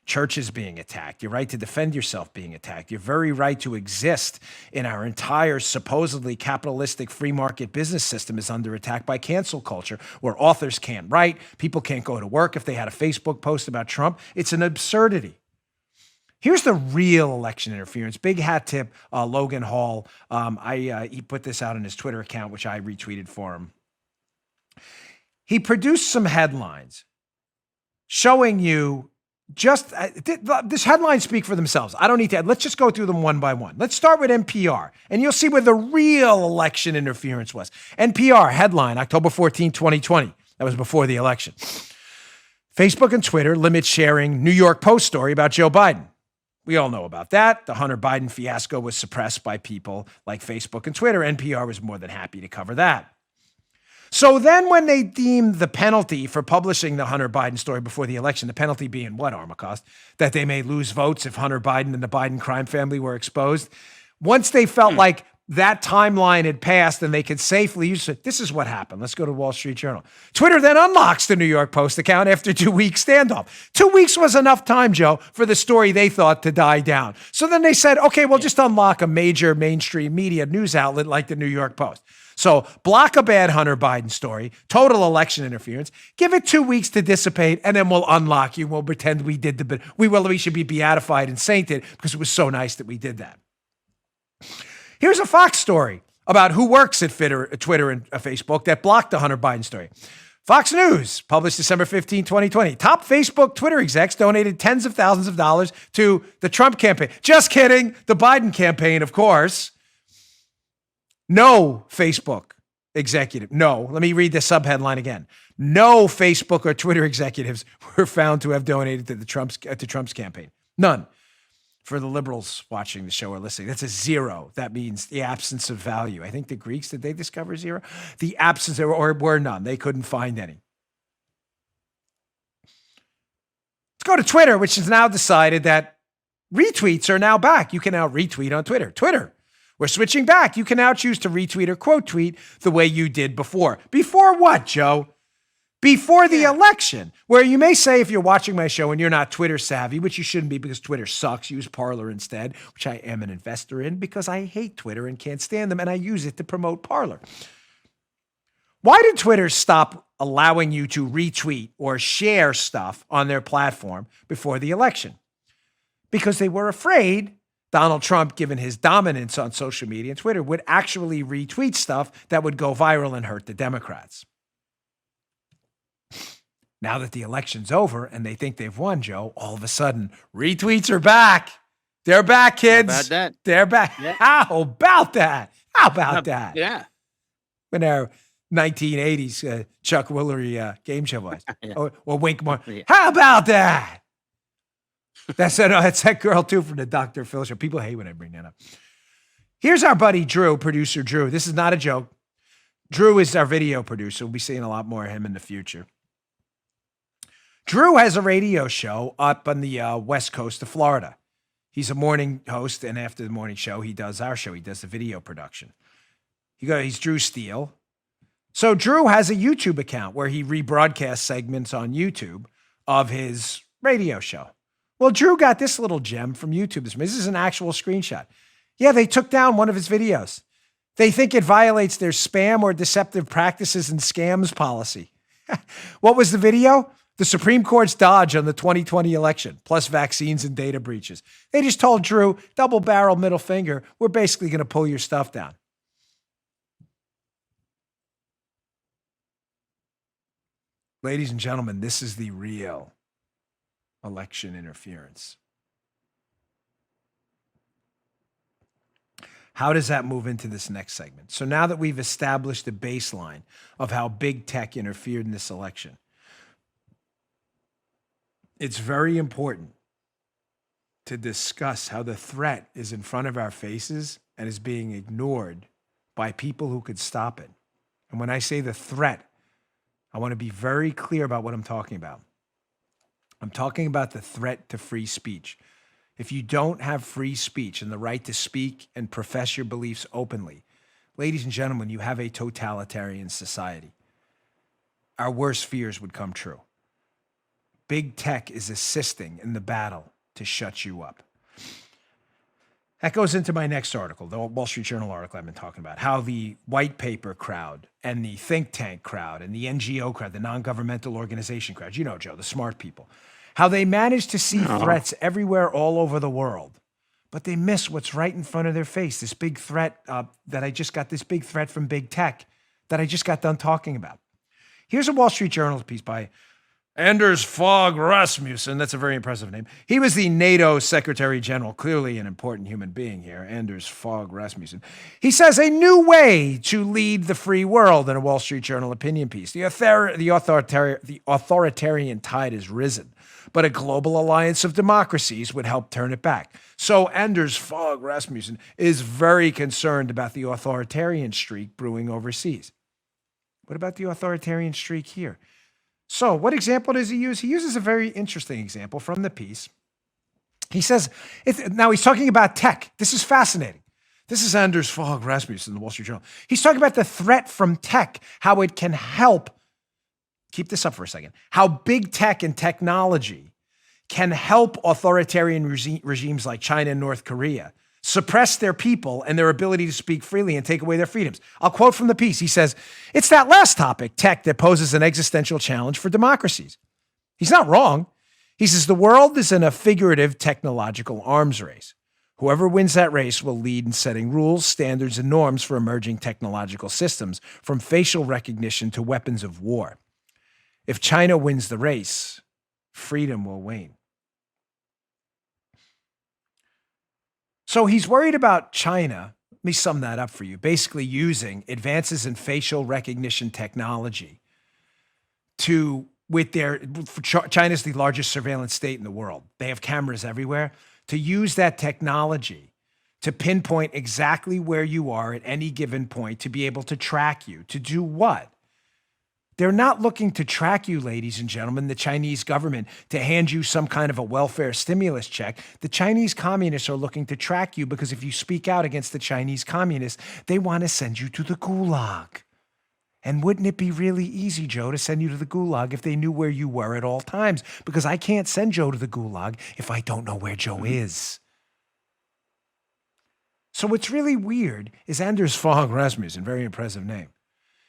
Churches being attacked, your right to defend yourself being attacked, your very right to exist in our entire supposedly capitalistic free market business system is under attack by cancel culture, where authors can't write, people can't go to work if they had a Facebook post about Trump. It's an absurdity. Here's the real election interference. Big hat tip, Logan Hall. He put this out on his Twitter account, which I retweeted for him. He produced some headlines showing you this headlines speak for themselves. I don't need to. Let's just go through them one by one. Let's start with NPR, and you'll see where the real election interference was. NPR headline, October 14, 2020. That was before the election. Facebook and Twitter limit sharing New York Post story about Joe Biden. We all know about that. The Hunter Biden fiasco was suppressed by people like Facebook and Twitter. NPR was more than happy to cover that. So then when they deemed the penalty for publishing the Hunter Biden story before the election, the penalty being what, Armacost? That they may lose votes if Hunter Biden and the Biden crime family were exposed. Once they felt like that timeline had passed and they could safely use it, this is what happened. Let's go to Wall Street Journal. Twitter then unlocks the New York Post account after 2 weeks standoff. 2 weeks was enough time, Joe, for the story they thought to die down. So then they said, okay, we'll just unlock a major mainstream media news outlet like the New York Post. So block a bad Hunter Biden story, total election interference, give it 2 weeks to dissipate, and then we'll unlock you. We'll pretend we did we should be beatified and sainted because it was so nice that we did that. Here's a Fox story about who works at Twitter and Facebook that blocked the Hunter Biden story. Fox News, published December 15, 2020. Top Facebook Twitter execs donated tens of thousands of dollars to the Trump campaign. Just kidding. The Biden campaign, of course. No Facebook executive. No. Let me read the subheadline again. No Facebook or Twitter executives were found to have donated to Trump's campaign. None. For the liberals watching the show or listening, that's a zero. That means the absence of value. I think the Greeks, did they discover zero? The absence, or were none. They couldn't find any. Let's go to Twitter, which has now decided that retweets are now back. You can now retweet on Twitter. Twitter, we're switching back. You can now choose to retweet or quote tweet the way you did before. Before what, Joe? Before the election, where you may say, if you're watching my show and you're not Twitter savvy, which you shouldn't be because Twitter sucks, use Parler instead, which I am an investor in because I hate Twitter and can't stand them, and I use it to promote Parler. Why did Twitter stop allowing you to retweet or share stuff on their platform before the election? Because they were afraid Donald Trump, given his dominance on social media and Twitter, would actually retweet stuff that would go viral and hurt the Democrats. Now that the election's over and they think they've won, Joe, all of a sudden, retweets are back. They're back, kids. How about that? They're back. Yeah. How about that? How about that? Yeah. When our 1980s Chuck Woolery game show was. Yeah. Or Wink More. Yeah. How about that? That's that girl, too, from the Dr. Phil show. People hate when I bring that up. Here's our buddy Drew, producer Drew. This is not a joke. Drew is our video producer. We'll be seeing a lot more of him in the future. Drew has a radio show up on the west coast of Florida. He's a morning host, and after the morning show, he does our show. He does the video production. He's Drew Steele. So Drew has a YouTube account where he rebroadcasts segments on YouTube of his radio show. Well, Drew got this little gem from YouTube. This is an actual screenshot. Yeah, they took down one of his videos. They think it violates their spam or deceptive practices and scams policy. What was the video? The Supreme Court's dodge on the 2020 election, plus vaccines and data breaches. They just told Drew, double barrel middle finger, we're basically going to pull your stuff down. Ladies and gentlemen, this is the real election interference. How does that move into this next segment? So now that we've established the baseline of how big tech interfered in this election, it's very important to discuss how the threat is in front of our faces and is being ignored by people who could stop it. And when I say the threat, I want to be very clear about what I'm talking about. I'm talking about the threat to free speech. if you don't have free speech and the right to speak and profess your beliefs openly, ladies and gentlemen, you have a totalitarian society. Our worst fears would come true. Big tech is assisting in the battle to shut you up. That goes into my next article, the Wall Street Journal article I've been talking about, how the white paper crowd and the think tank crowd and the NGO crowd, the non-governmental organization crowd, you know, Joe, the smart people, how they manage to see threats everywhere all over the world, but they miss what's right in front of their face, this big threat this big threat from big tech that I just got done talking about. Here's a Wall Street Journal piece by Anders Fogh Rasmussen. That's a very impressive name. He was the NATO Secretary General, clearly an important human being here, Anders Fogh Rasmussen. He says a new way to lead the free world in a Wall Street Journal opinion piece. The authoritarian tide has risen, but a global alliance of democracies would help turn it back. So Anders Fogh Rasmussen is very concerned about the authoritarian streak brewing overseas. What about the authoritarian streak here? So what example does he use? He uses a very interesting example from the piece. He says, now he's talking about tech. This is fascinating. This is Anders Fogh Rasmussen in the Wall Street Journal. He's talking about the threat from tech, how it can help, keep this up for a second, how big tech and technology can help authoritarian regimes like China and North Korea suppress their people and their ability to speak freely and take away their freedoms. I'll quote from the piece. He says, it's that last topic, tech, that poses an existential challenge for democracies. He's not wrong. He says, the world is in a figurative technological arms race. Whoever wins that race will lead in setting rules, standards, and norms for emerging technological systems, from facial recognition to weapons of war. If China wins the race, freedom will wane. So he's worried about China. Let me sum that up for you. Basically using advances in facial recognition technology China's the largest surveillance state in the world. They have cameras everywhere. To use that technology to pinpoint exactly where you are at any given point, to be able to track you. To do what? They're not looking to track you, ladies and gentlemen, the Chinese government, to hand you some kind of a welfare stimulus check. The Chinese communists are looking to track you because if you speak out against the Chinese communists, they want to send you to the gulag. And wouldn't it be really easy, Joe, to send you to the gulag if they knew where you were at all times? Because I can't send Joe to the gulag if I don't know where Joe is. So what's really weird is Anders Fogh Rasmussen, very impressive name,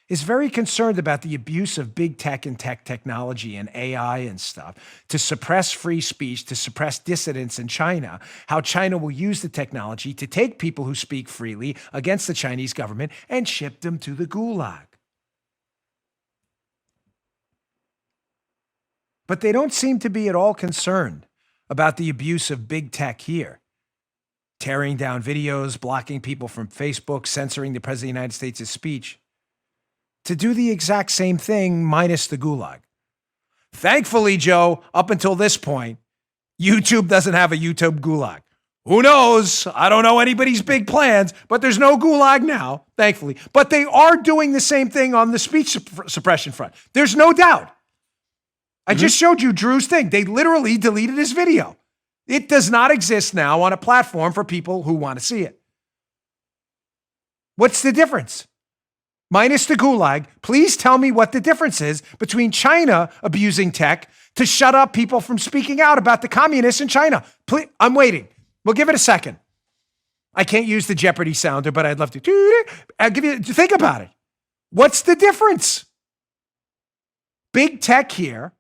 is very concerned about the abuse of big tech and technology and AI and stuff to suppress free speech, to suppress dissidents in China, how China will use the technology to take people who speak freely against the Chinese government and ship them to the gulag. But they don't seem to be at all concerned about the abuse of big tech here. Tearing down videos, blocking people from Facebook, censoring the President of the United States' speech. To do the exact same thing minus the gulag. Thankfully, Joe, up until this point, YouTube doesn't have a YouTube gulag. Who knows? I don't know anybody's big plans, but there's no gulag now, thankfully. But they are doing the same thing on the speech suppression front. There's no doubt. I just showed you Drew's thing. They literally deleted his video. It does not exist now on a platform for people who want to see it. What's the difference? Minus the gulag, please tell me what the difference is between China abusing tech to shut up people from speaking out about the communists in China. Please, I'm waiting. We'll give it a second. I can't use the Jeopardy sounder, but I'd love to. I'll give you, think about it. What's the difference? Big tech here,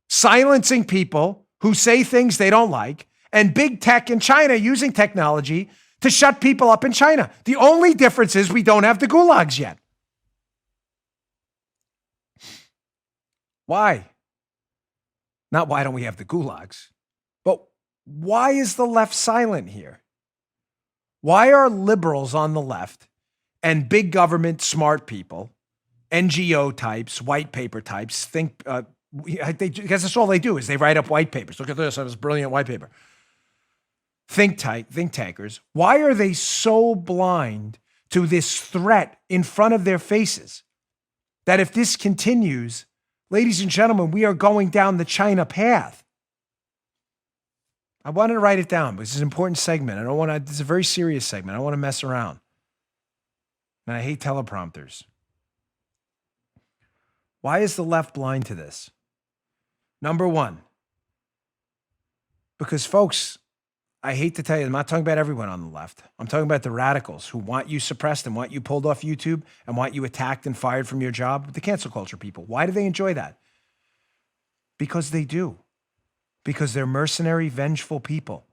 silencing people who say things they don't like, and big tech in China using technology to shut people up in China. The only difference is we don't have the gulags yet. Why? Not why don't we have the gulags, but why is the left silent here? Why are liberals on the left and big government smart people, NGO types, white paper types, because that's all they do is they write up white papers. Look at this, that was a brilliant white paper. Think tankers, why are they so blind to this threat in front of their faces that if this continues, ladies and gentlemen, we are going down the China path? I wanted to write it down because it's an important segment. I don't want to, this is a very serious segment. I don't want to mess around. And I hate teleprompters. Why is the left blind to this? Number one, because folks, I hate to tell you, I'm not talking about everyone on the left. I'm talking about the radicals who want you suppressed and want you pulled off YouTube and want you attacked and fired from your job. The cancel culture people. Why do they enjoy that? Because they do. Because they're mercenary, vengeful people.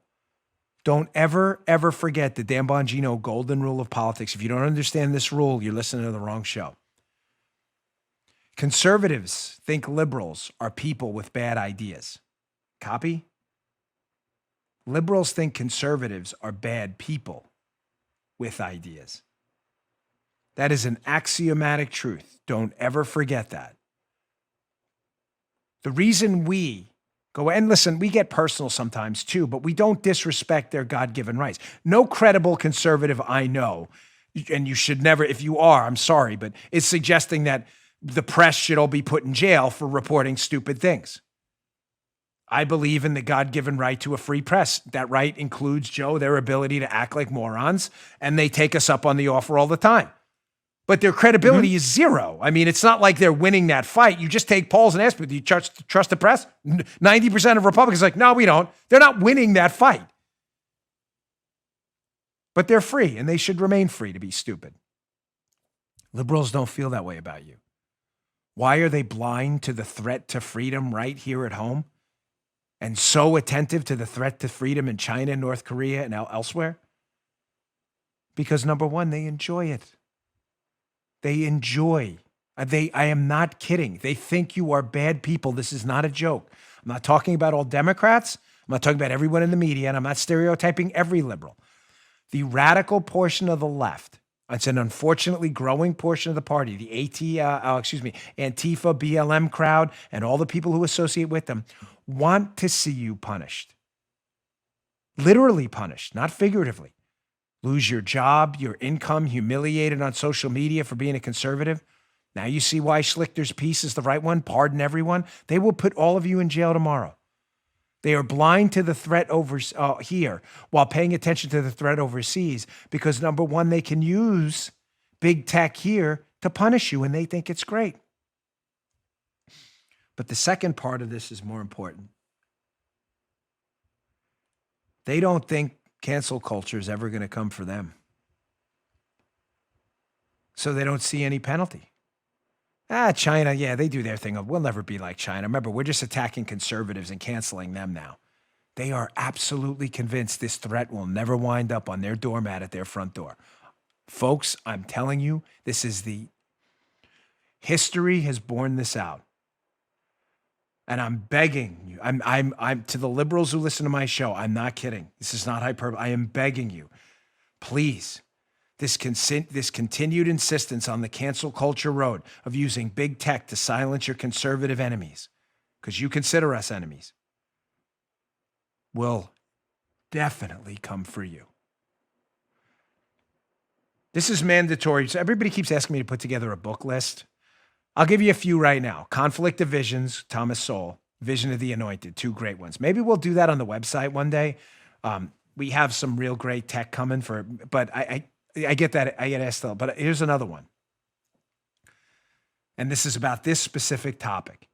Don't ever, ever forget the Dan Bongino golden rule of politics. If you don't understand this rule, you're listening to the wrong show. Conservatives think liberals are people with bad ideas. Copy? Liberals think conservatives are bad people with ideas. That is an axiomatic truth. Don't ever forget that. The reason we go, and listen, we get personal sometimes too, but we don't disrespect their God-given rights. No credible conservative I know, and you should never, if you are, I'm sorry, but is suggesting that the press should all be put in jail for reporting stupid things. I believe in the God-given right to a free press. That right includes, Joe, their ability to act like morons, and they take us up on the offer all the time. But their credibility is zero. I mean, it's not like they're winning that fight. You just take polls and ask, do you trust the press? 90% of Republicans are like, no, we don't. They're not winning that fight. But they're free, and they should remain free to be stupid. Liberals don't feel that way about you. Why are they blind to the threat to freedom right here at home and so attentive to the threat to freedom in China, North Korea, and elsewhere? Because number one, they enjoy it. They enjoy. I am not kidding. They think you are bad people. This is not a joke. I'm not talking about all Democrats. I'm not talking about everyone in the media, and I'm not stereotyping every liberal. The radical portion of the left, it's an unfortunately growing portion of the party, the Antifa, BLM crowd, and all the people who associate with them, want to see you punished. Literally punished, not figuratively. Lose your job, your income, humiliated on social media for being a conservative. Now you see why Schlichter's piece is the right one. Pardon everyone. They will put all of you in jail tomorrow. They are blind to the threat over here while paying attention to the threat overseas because, number one, they can use big tech here to punish you, and they think it's great. But the second part of this is more important. They don't think cancel culture is ever going to come for them. So they don't see any penalty. China, yeah, they do their thing. We'll never be like China. Remember, we're just attacking conservatives and canceling them now. They are absolutely convinced this threat will never wind up on their doormat at their front door. Folks, I'm telling you, this is history has borne this out. And I'm begging you, I'm to the liberals who listen to my show, I'm not kidding. This is not hyperbole. I am begging you, please, this continued insistence on the cancel culture road of using big tech to silence your conservative enemies, because you consider us enemies, will definitely come for you. This is mandatory. So everybody keeps asking me to put together a book list. I'll give you a few right now. Conflict of Visions, Thomas Sowell, Vision of the Anointed, two great ones. Maybe we'll do that on the website one day. We have some real great tech coming but I get that. I get asked, but here's another one. And this is about this specific topic.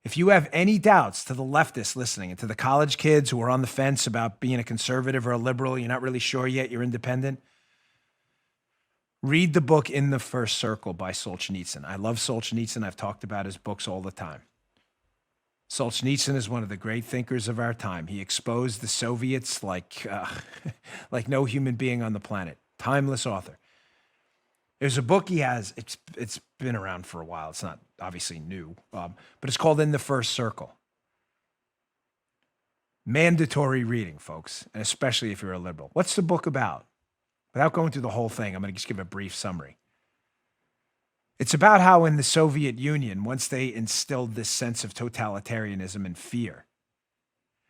If you have any doubts to the leftists listening and to the college kids who are on the fence about being a conservative or a liberal, you're not really sure yet, you're independent, read the book In the First Circle by Solzhenitsyn. I love Solzhenitsyn. I've talked about his books all the time. Solzhenitsyn is one of the great thinkers of our time. He exposed the Soviets like no human being on the planet. Timeless author. There's a book he has. It's been around for a while. It's not obviously new, but it's called In the First Circle. Mandatory reading, folks, and especially if you're a liberal. What's the book about? Without going through the whole thing, I'm going to just give a brief summary. It's about how in the Soviet Union, once they instilled this sense of totalitarianism and fear,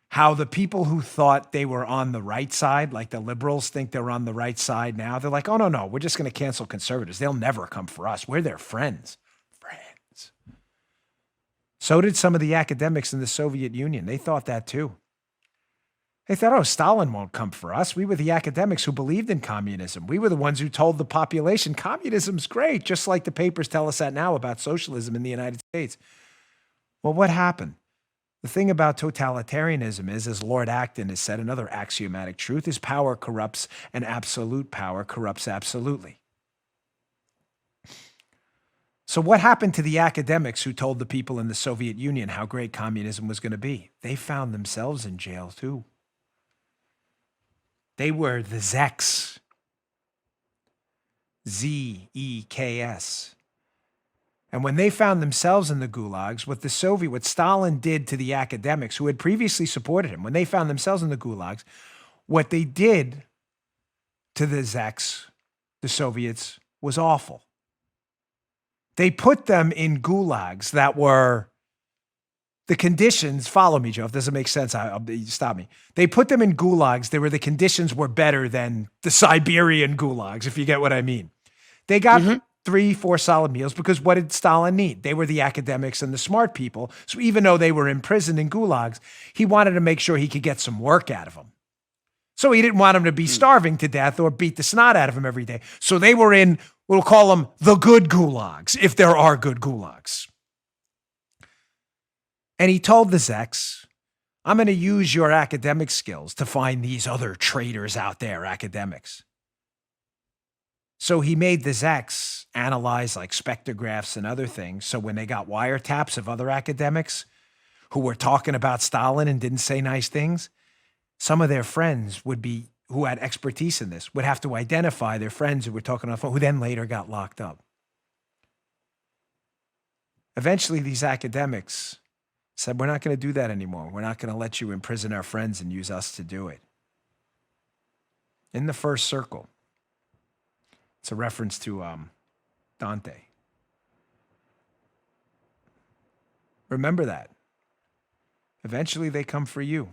how the people who thought they were on the right side, like the liberals think they're on the right side now, they're like, oh, no, we're just going to cancel conservatives. They'll never come for us. We're their friends. So did some of the academics in the Soviet Union. They thought that too. They thought, oh, Stalin won't come for us. We were the academics who believed in communism. We were the ones who told the population communism's great, just like the papers tell us that now about socialism in the United States. Well, what happened? The thing about totalitarianism is, as Lord Acton has said, another axiomatic truth is power corrupts and absolute power corrupts absolutely. So what happened to the academics who told the people in the Soviet Union how great communism was going to be? They found themselves in jail too. They were the Zeks. Z-E-K-S. And when they found themselves in the gulags, what Stalin did to the academics who had previously supported him, when they found themselves in the gulags, what they did to the Zeks, the Soviets, was awful. They put them in gulags that were the conditions. Follow me, Joe. If it doesn't make sense, stop me. They put them in gulags. The conditions were better than the Siberian gulags, if you get what I mean. They got 3-4 solid meals because what did Stalin need? They were the academics and the smart people. So even though they were imprisoned in gulags, he wanted to make sure he could get some work out of them. So he didn't want them to be starving to death or beat the snot out of him every day. So they were in, we'll call them the good gulags, if there are good gulags. And he told the Zeks, I'm going to use your academic skills to find these other traitors out there, academics. So he made the Zeks analyze like spectrographs and other things. So when they got wiretaps of other academics who were talking about Stalin and didn't say nice things, some of their friends who had expertise in this would have to identify their friends who were talking on the phone, who then later got locked up. Eventually, these academics said, we're not going to do that anymore. We're not going to let you imprison our friends and use us to do it. In the first circle, it's a reference to Dante. Remember that. Eventually, they come for you,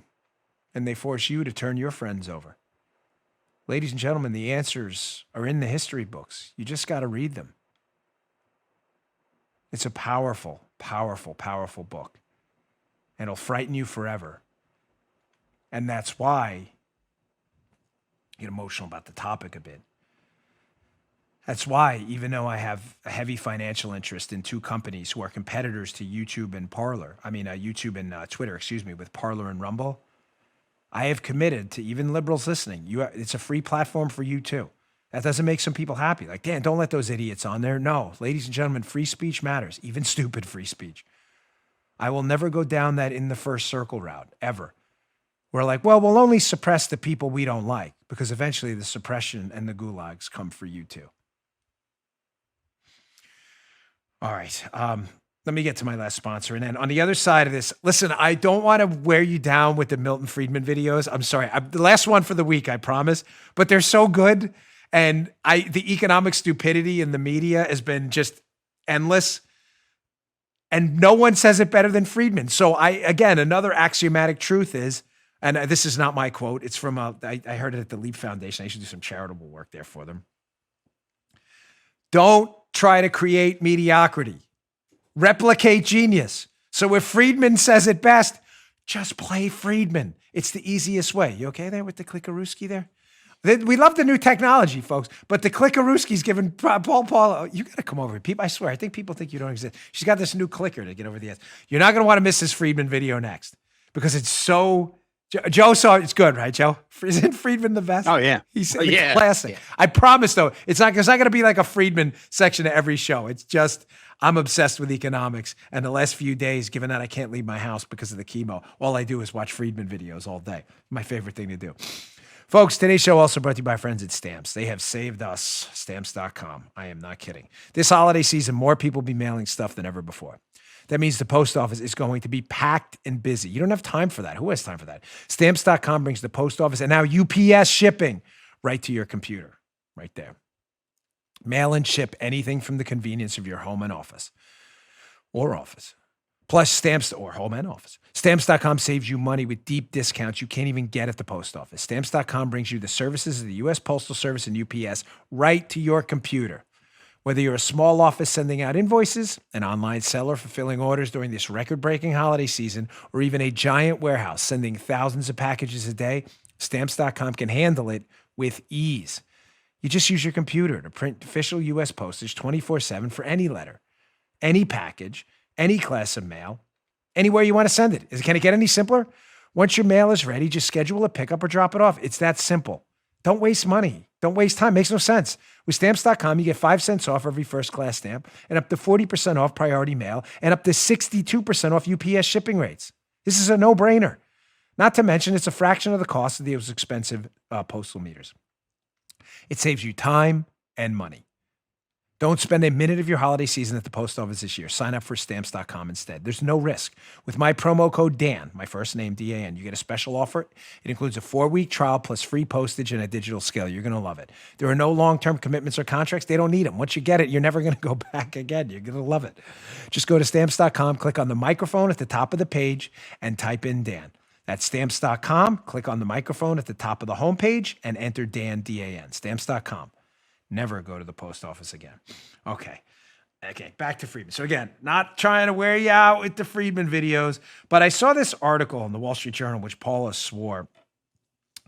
and they force you to turn your friends over. Ladies and gentlemen, the answers are in the history books. You just got to read them. It's a powerful, powerful, powerful book. And it'll frighten you forever. And that's why I get emotional about the topic a bit. That's why, even though I have a heavy financial interest in 2 companies who are competitors to YouTube and Parler, YouTube and Twitter, with Parler and Rumble, I have committed to even liberals listening. It's a free platform for you too. That doesn't make some people happy. Like, Dan, don't let those idiots on there. No, ladies and gentlemen, free speech matters, even stupid free speech. I will never go down that in the first circle route, ever. We're like, well, we'll only suppress the people we don't like, because eventually the suppression and the gulags come for you too. All right. Let me get to my last sponsor. And then on the other side of this, listen, I don't want to wear you down with the Milton Friedman videos. I'm sorry. The last one for the week, I promise. But they're so good. And the economic stupidity in the media has been just endless. And no one says it better than Friedman. So again, another axiomatic truth is, and this is not my quote. It's from, I heard it at the Leap Foundation. I should do some charitable work there for them. Don't try to create mediocrity. Replicate genius. So if Friedman says it best, just play Friedman. It's the easiest way. You okay there with the Clickarooski there? We love the new technology, folks, but the Clickarooski's giving Paul, you got to come over here. People, I swear, I think people think you don't exist. She's got this new clicker to get over the edge. You're not going to want to miss this Friedman video next because it's so... Joe saw it. It's good, right, Joe? Isn't Friedman the best? Oh, yeah. He's yeah. classic. Yeah. I promise, though, it's not going to be like a Friedman section of every show. It's just, I'm obsessed with economics. And the last few days, given that I can't leave my house because of the chemo, all I do is watch Friedman videos all day. My favorite thing to do. Folks, today's show also brought to you by friends at Stamps. They have saved us. Stamps.com. I am not kidding. This holiday season, more people will be mailing stuff than ever before. That means the post office is going to be packed and busy. You don't have time for that. Who has time for that? Stamps.com brings the post office and now UPS shipping right to your computer, right there. Mail and ship anything from the convenience of your home and office or office. Plus Stamps or home and office. Stamps.com saves you money with deep discounts you can't even get at the post office. Stamps.com brings you the services of the U.S. Postal Service and UPS right to your computer. Whether you're a small office sending out invoices, an online seller fulfilling orders during this record-breaking holiday season, or even a giant warehouse sending thousands of packages a day, Stamps.com can handle it with ease. You just use your computer to print official U.S. postage 24/7 for any letter, any package, any class of mail, anywhere you want to send it. Can it get any simpler? Once your mail is ready, just schedule a pickup or drop it off. It's that simple. Don't waste money. Don't waste time. Makes no sense. With Stamps.com, you get 5 cents off every first-class stamp and up to 40% off priority mail and up to 62% off UPS shipping rates. This is a no-brainer. Not to mention, it's a fraction of the cost of those expensive postal meters. It saves you time and money. Don't spend a minute of your holiday season at the post office this year. Sign up for Stamps.com instead. There's no risk. With my promo code Dan, my first name, D-A-N, you get a special offer. It includes a 4-week trial plus free postage and a digital scale. You're going to love it. There are no long-term commitments or contracts. They don't need them. Once you get it, you're never going to go back again. You're going to love it. Just go to Stamps.com, click on the microphone at the top of the page, and type in Dan. That's Stamps.com. Click on the microphone at the top of the homepage and enter Dan, D-A-N. Stamps.com. Never go to the post office again. Okay, back to Friedman. So again, not trying to wear you out with the Friedman videos, but I saw this article in the Wall Street Journal, which Paula swore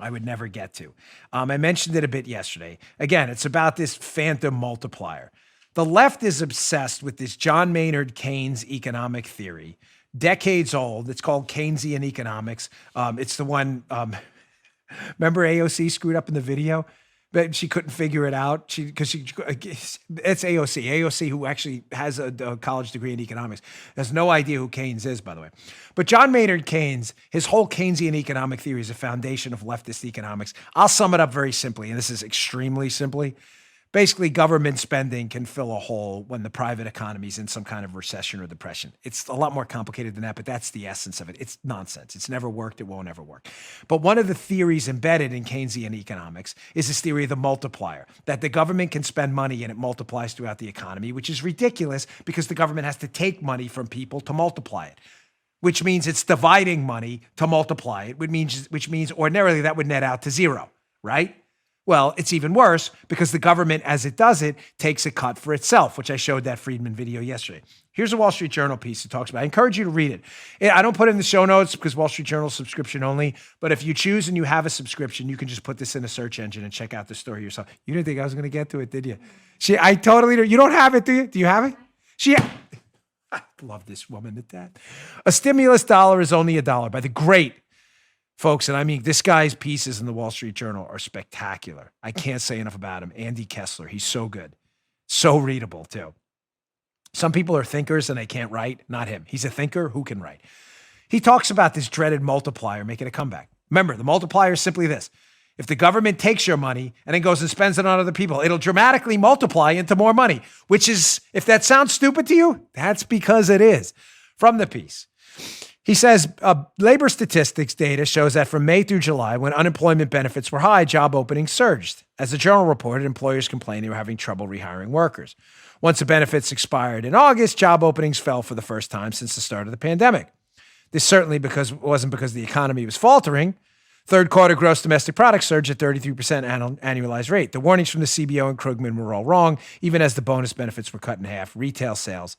I would never get to. I mentioned it a bit yesterday. Again, it's about this phantom multiplier. The left is obsessed with this John Maynard Keynes economic theory, decades old. It's called Keynesian economics. It's the one, remember AOC screwed up in the video? But she couldn't figure it out. It's AOC. AOC, who actually has a college degree in economics, has no idea who Keynes is, by the way. But John Maynard Keynes, his whole Keynesian economic theory is a foundation of leftist economics. I'll sum it up very simply, and this is extremely simply. Basically, government spending can fill a hole when the private economy is in some kind of recession or depression. It's a lot more complicated than that, but that's the essence of it. It's nonsense. It's never worked. It won't ever work. But one of the theories embedded in Keynesian economics is this theory of the multiplier, that the government can spend money and it multiplies throughout the economy, which is ridiculous because the government has to take money from people to multiply it, which means it's dividing money to multiply it, which means ordinarily that would net out to zero, right? Well, it's even worse because the government, as it does it, takes a cut for itself, which I showed that Friedman video yesterday. Here's a Wall Street Journal piece that talks about it. I encourage you to read it. I don't put it in the show notes because Wall Street Journal is subscription only, but if you choose and you have a subscription, you can just put this in a search engine and check out the story yourself. You didn't think I was going to get to it, did you? I totally do. You don't have it, do you? Do you have it? I love this woman to death. A stimulus dollar is only $1 by the great folks, and I mean, this guy's pieces in the Wall Street Journal are spectacular. I can't say enough about him. Andy Kessler, he's so good. So readable, too. Some people are thinkers and they can't write. Not him. He's a thinker who can write. He talks about this dreaded multiplier making a comeback. Remember, the multiplier is simply this. If the government takes your money and then goes and spends it on other people, it'll dramatically multiply into more money, which is, if that sounds stupid to you, that's because it is. From the piece. He says, labor statistics data shows that from May through July, when unemployment benefits were high, job openings surged. As the Journal reported, employers complained they were having trouble rehiring workers. Once the benefits expired in August, job openings fell for the first time since the start of the pandemic. This certainly wasn't because the economy was faltering. Third quarter gross domestic product surged at 33% annualized rate. The warnings from the CBO and Krugman were all wrong, even as the bonus benefits were cut in half. Retail sales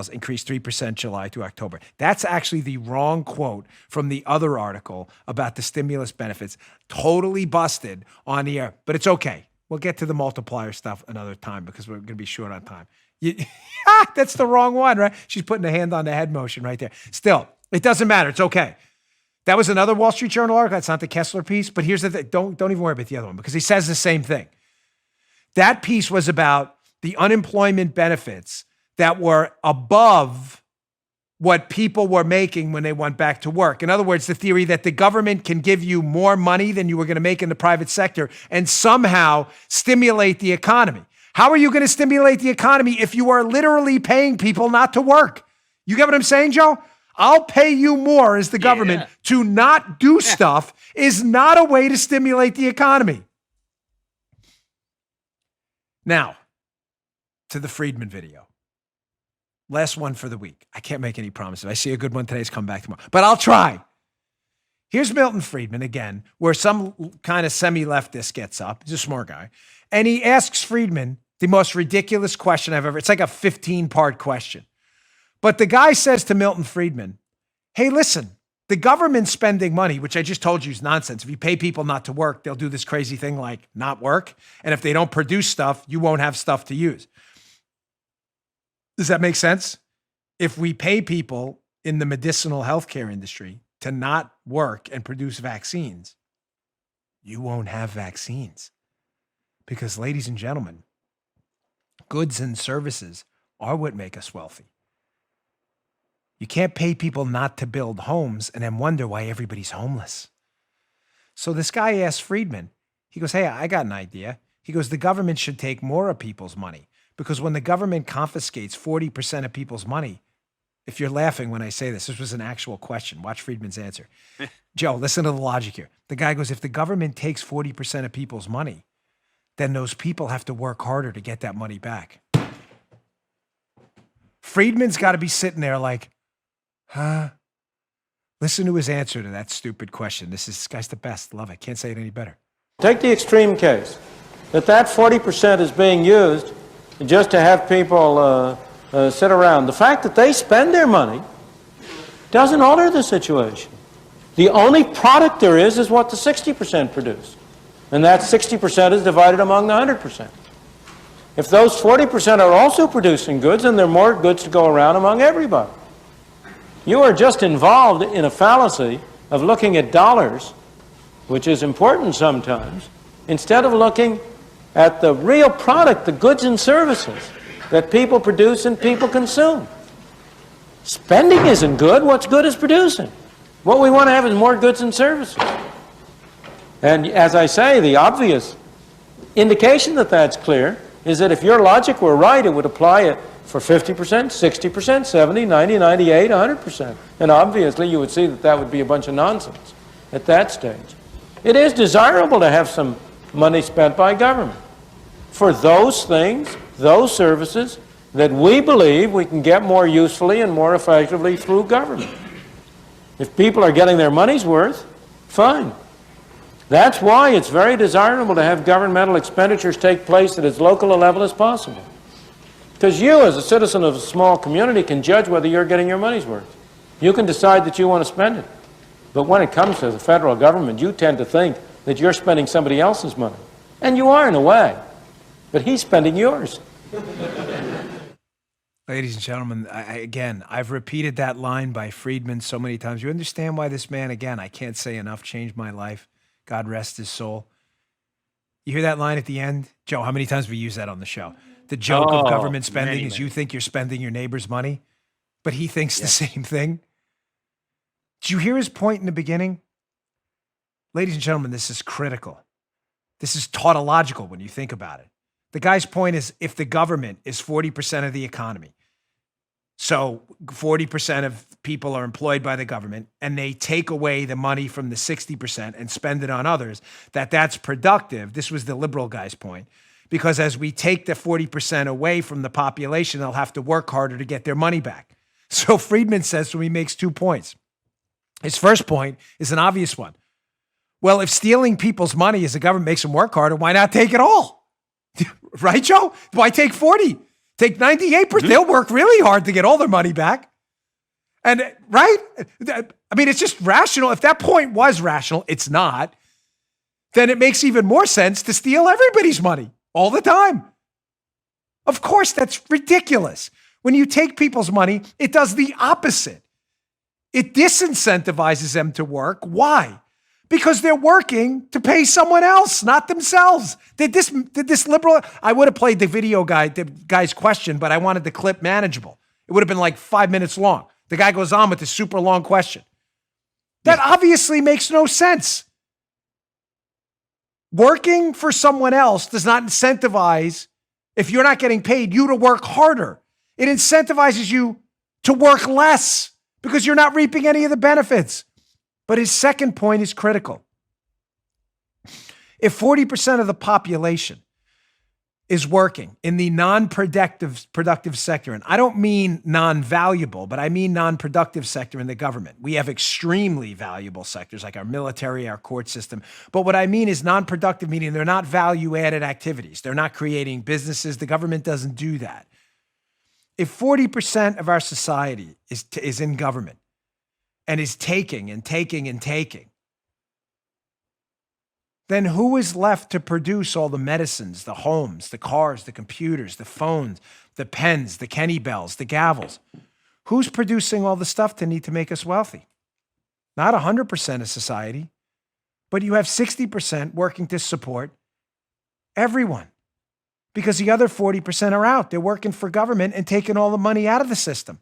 increased 3% July to October. That's actually the wrong quote from the other article about the stimulus benefits. Totally busted on the air, but it's okay. We'll get to the multiplier stuff another time because we're going to be short on time. That's the wrong one, right? She's putting a hand on the head motion right there. Still, it doesn't matter. It's okay. That was another Wall Street Journal article. That's not the Kessler piece, but here's the thing. Don't even worry about the other one because he says the same thing. That piece was about the unemployment benefits that were above what people were making when they went back to work. In other words, the theory that the government can give you more money than you were going to make in the private sector and somehow stimulate the economy. How are you going to stimulate the economy if you are literally paying people not to work? You get what I'm saying, Joe? I'll pay you more as the government to not do stuff is not a way to stimulate the economy. Now, to the Friedman video. Last one for the week. I can't make any promises. If I see a good one today, it's come back tomorrow. But I'll try. Here's Milton Friedman again, where some kind of semi-leftist gets up. He's a smart guy. And he asks Friedman, The most ridiculous question I've ever, it's like a 15-part question. But the guy says to Milton Friedman, hey, listen, the government spending money, which I just told you is nonsense. If you pay people not to work, they'll do this crazy thing like not work. And if they don't produce stuff, you won't have stuff to use. Does that make sense? If we pay people in the medicinal healthcare industry to not work and produce vaccines, you won't have vaccines. Because, ladies and gentlemen, goods and services are what make us wealthy. You can't pay people not to build homes and then wonder why everybody's homeless. So this guy asked Friedman, he goes, hey, I got an idea. He goes, the government should take more of people's money because when the government confiscates 40% of people's money, if you're laughing when I say this was an actual question. Watch Friedman's answer. Joe, listen to the logic here. The guy goes, if the government takes 40% of people's money, then those people have to work harder to get that money back. Friedman's got to be sitting there like, huh? Listen to his answer to that stupid question. This guy's the best. Love it. Can't say it any better. Take the extreme case that 40% is being used just to have people sit around. The fact that they spend their money doesn't alter the situation. The only product there is what the 60% produce. And that 60% is divided among the 100%. If those 40% are also producing goods, then there are more goods to go around among everybody. You are just involved in a fallacy of looking at dollars, which is important sometimes, instead of looking at the real product, the goods and services that people produce and people consume. Spending isn't good. What's good is producing. What we want to have is more goods and services. And as I say, the obvious indication that that's clear is that if your logic were right, it would apply it for 50%, 60%, 70, 90, 98, 100%. And obviously you would see that that would be a bunch of nonsense at that stage. It is desirable to have some money spent by government for those things, those services that we believe we can get more usefully and more effectively through government. If people are getting their money's worth, fine. That's why it's very desirable to have governmental expenditures take place at as local a level as possible. Because you, as a citizen of a small community, can judge whether you're getting your money's worth. You can decide that you want to spend it. But when it comes to the federal government, you tend to think that you're spending somebody else's money. And you are in a way. But he's spending yours. Ladies and gentlemen, again, I've repeated that line by Friedman so many times. You understand why this man, again, I can't say enough, changed my life. God rest his soul. You hear that line at the end? Joe, how many times have we used that on the show? The joke of government spending is you think you're spending your neighbor's money, but he thinks the same thing. Did you hear his point in the beginning? Ladies and gentlemen, this is critical. This is tautological when you think about it. The guy's point is if the government is 40% of the economy, so 40% of people are employed by the government and they take away the money from the 60% and spend it on others, that's productive. This was the liberal guy's point. Because as we take the 40% away from the population, they'll have to work harder to get their money back. So Friedman says, so he makes 2 points. His first point is an obvious one. Well, if stealing people's money as the government makes them work harder, why not take it all? Right, Joe? Why take 40? Take 98%. They'll work really hard to get all their money back. And right? I mean, it's just rational. If that point was rational, it's not. Then it makes even more sense to steal everybody's money all the time. Of course, that's ridiculous. When you take people's money, it does the opposite. It disincentivizes them to work. Why? Because they're working to pay someone else, not themselves. Did this liberal? I would have played the guy's question, but I wanted the clip manageable. It would have been like 5 minutes long. The guy goes on with this super long question. That obviously makes no sense. Working for someone else does not incentivize, if you're not getting paid, you to work harder. It incentivizes you to work less because you're not reaping any of the benefits. But his second point is critical. If 40% of the population is working in the productive sector. And I don't mean non-valuable, but I mean non-productive sector in the government. We have extremely valuable sectors like our military, our court system. But what I mean is non-productive, meaning they're not value-added activities. They're not creating businesses. The government doesn't do that. If 40% of our society is in government and is taking and taking and taking, then who is left to produce all the medicines, the homes, the cars, the computers, the phones, the pens, the Kenny Bells, the gavels? Who's producing all the stuff to need to make us wealthy? Not 100% of society, but you have 60% working to support everyone because the other 40% are out. They're working for government and taking all the money out of the system.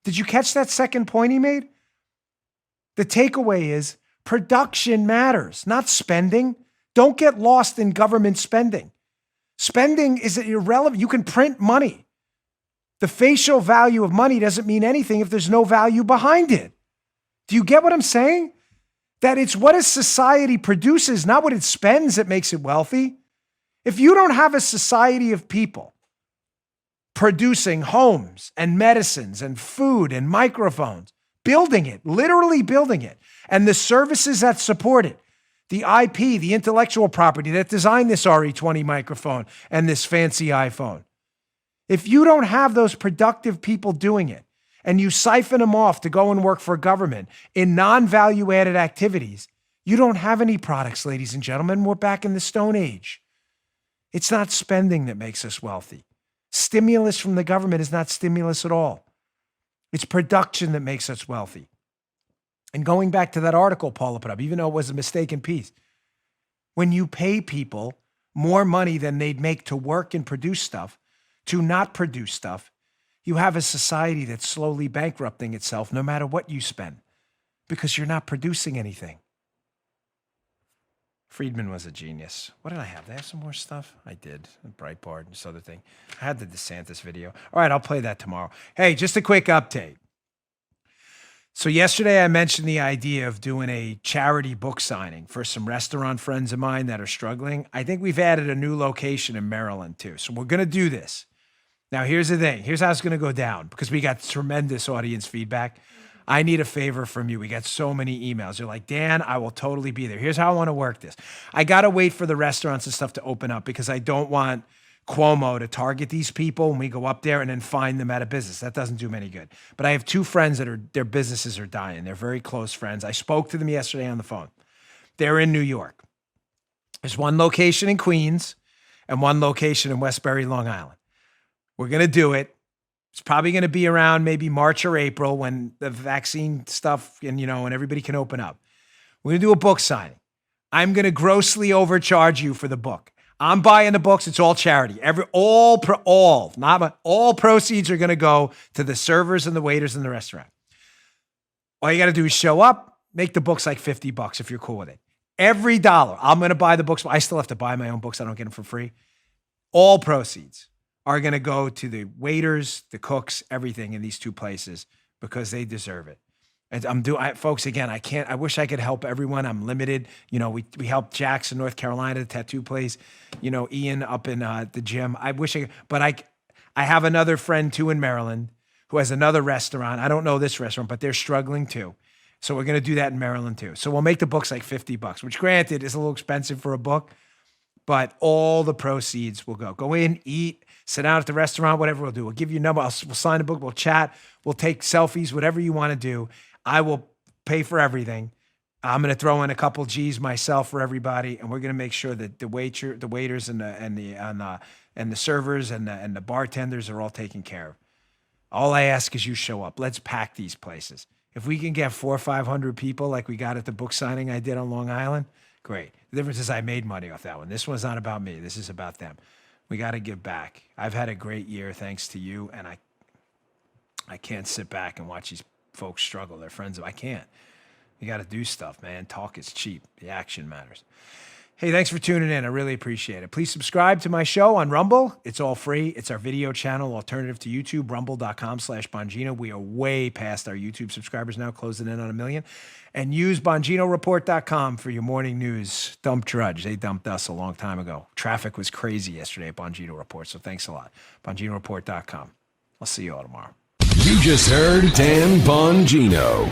Did you catch that second point he made? The takeaway is, production matters, not spending. Don't get lost in government spending. Spending is irrelevant. You can print money. The facial value of money doesn't mean anything if there's no value behind it. Do you get what I'm saying? That it's what a society produces, not what it spends, that makes it wealthy. If you don't have a society of people producing homes and medicines and food and microphones, building it, literally building it, and the services that support it, the IP, the intellectual property that designed this RE20 microphone and this fancy iPhone. If you don't have those productive people doing it and you siphon them off to go and work for government in non-value added activities, you don't have any products, ladies and gentlemen. We're back in the Stone Age. It's not spending that makes us wealthy. Stimulus from the government is not stimulus at all. It's production that makes us wealthy. And going back to that article Paula put up, even though it was a mistaken piece, when you pay people more money than they'd make to work and produce stuff, to not produce stuff, you have a society that's slowly bankrupting itself no matter what you spend because you're not producing anything. Friedman was a genius. What did I have? Did I have some more stuff? I did. Breitbart and this other thing. I had the DeSantis video. All right, I'll play that tomorrow. Hey, just a quick update. So yesterday I mentioned the idea of doing a charity book signing for some restaurant friends of mine that are struggling. I think we've added a new location in Maryland too. So we're going to do this. Now, here's the thing. Here's how it's going to go down because we got tremendous audience feedback. I need a favor from you. We got so many emails. You're like, Dan, I will totally be there. Here's how I want to work this. I got to wait for the restaurants and stuff to open up because I don't want Cuomo to target these people when we go up there and then find them out of business. That doesn't do them any good. But I have two friends that their businesses are dying. They're very close friends. I spoke to them yesterday on the phone. They're in New York. There's one location in Queens and one location in Westbury, Long Island. We're going to do it. It's probably going to be around maybe March or April when the vaccine stuff and, and everybody can open up. We're going to do a book signing. I'm going to grossly overcharge you for the book. I'm buying the books. It's all charity. All proceeds are going to go to the servers and the waiters in the restaurant. All you got to do is show up, make the books like $50 if you're cool with it. Every dollar, I'm going to buy the books. I still have to buy my own books. I don't get them for free. All proceeds are going to go to the waiters, the cooks, everything in these two places because they deserve it. And folks, again, I wish I could help everyone. I'm limited. We helped Jackson, North Carolina, the tattoo place, Ian up in the gym. I wish but I have another friend too in Maryland who has another restaurant. I don't know this restaurant, but they're struggling too. So we're going to do that in Maryland too. So we'll make the books like $50, which granted is a little expensive for a book, but all the proceeds will go in, eat, sit down at the restaurant, whatever we'll do. We'll give you a number. We'll sign a book. We'll chat. We'll take selfies, whatever you want to do. I will pay for everything. I'm going to throw in a couple G's myself for everybody, and we're going to make sure that the waiters and the servers and the bartenders are all taken care of. All I ask is you show up. Let's pack these places. If we can get 400 or 500 people like we got at the book signing I did on Long Island, great. The difference is I made money off that one. This one's not about me. This is about them. We got to give back. I've had a great year thanks to you, and I can't sit back and watch these folks struggle. They're friends. I can't. You got to do stuff, man. Talk is cheap. The action matters. Hey, thanks for tuning in. I really appreciate it. Please subscribe to my show on Rumble. It's all free. It's our video channel, alternative to YouTube, rumble.com/Bongino. We are way past our YouTube subscribers now, closing in on 1 million. And use BonginoReport.com for your morning news. Dump Drudge. They dumped us a long time ago. Traffic was crazy yesterday at Bongino Report, so thanks a lot. BonginoReport.com. I'll see you all tomorrow. You just heard Dan Bongino.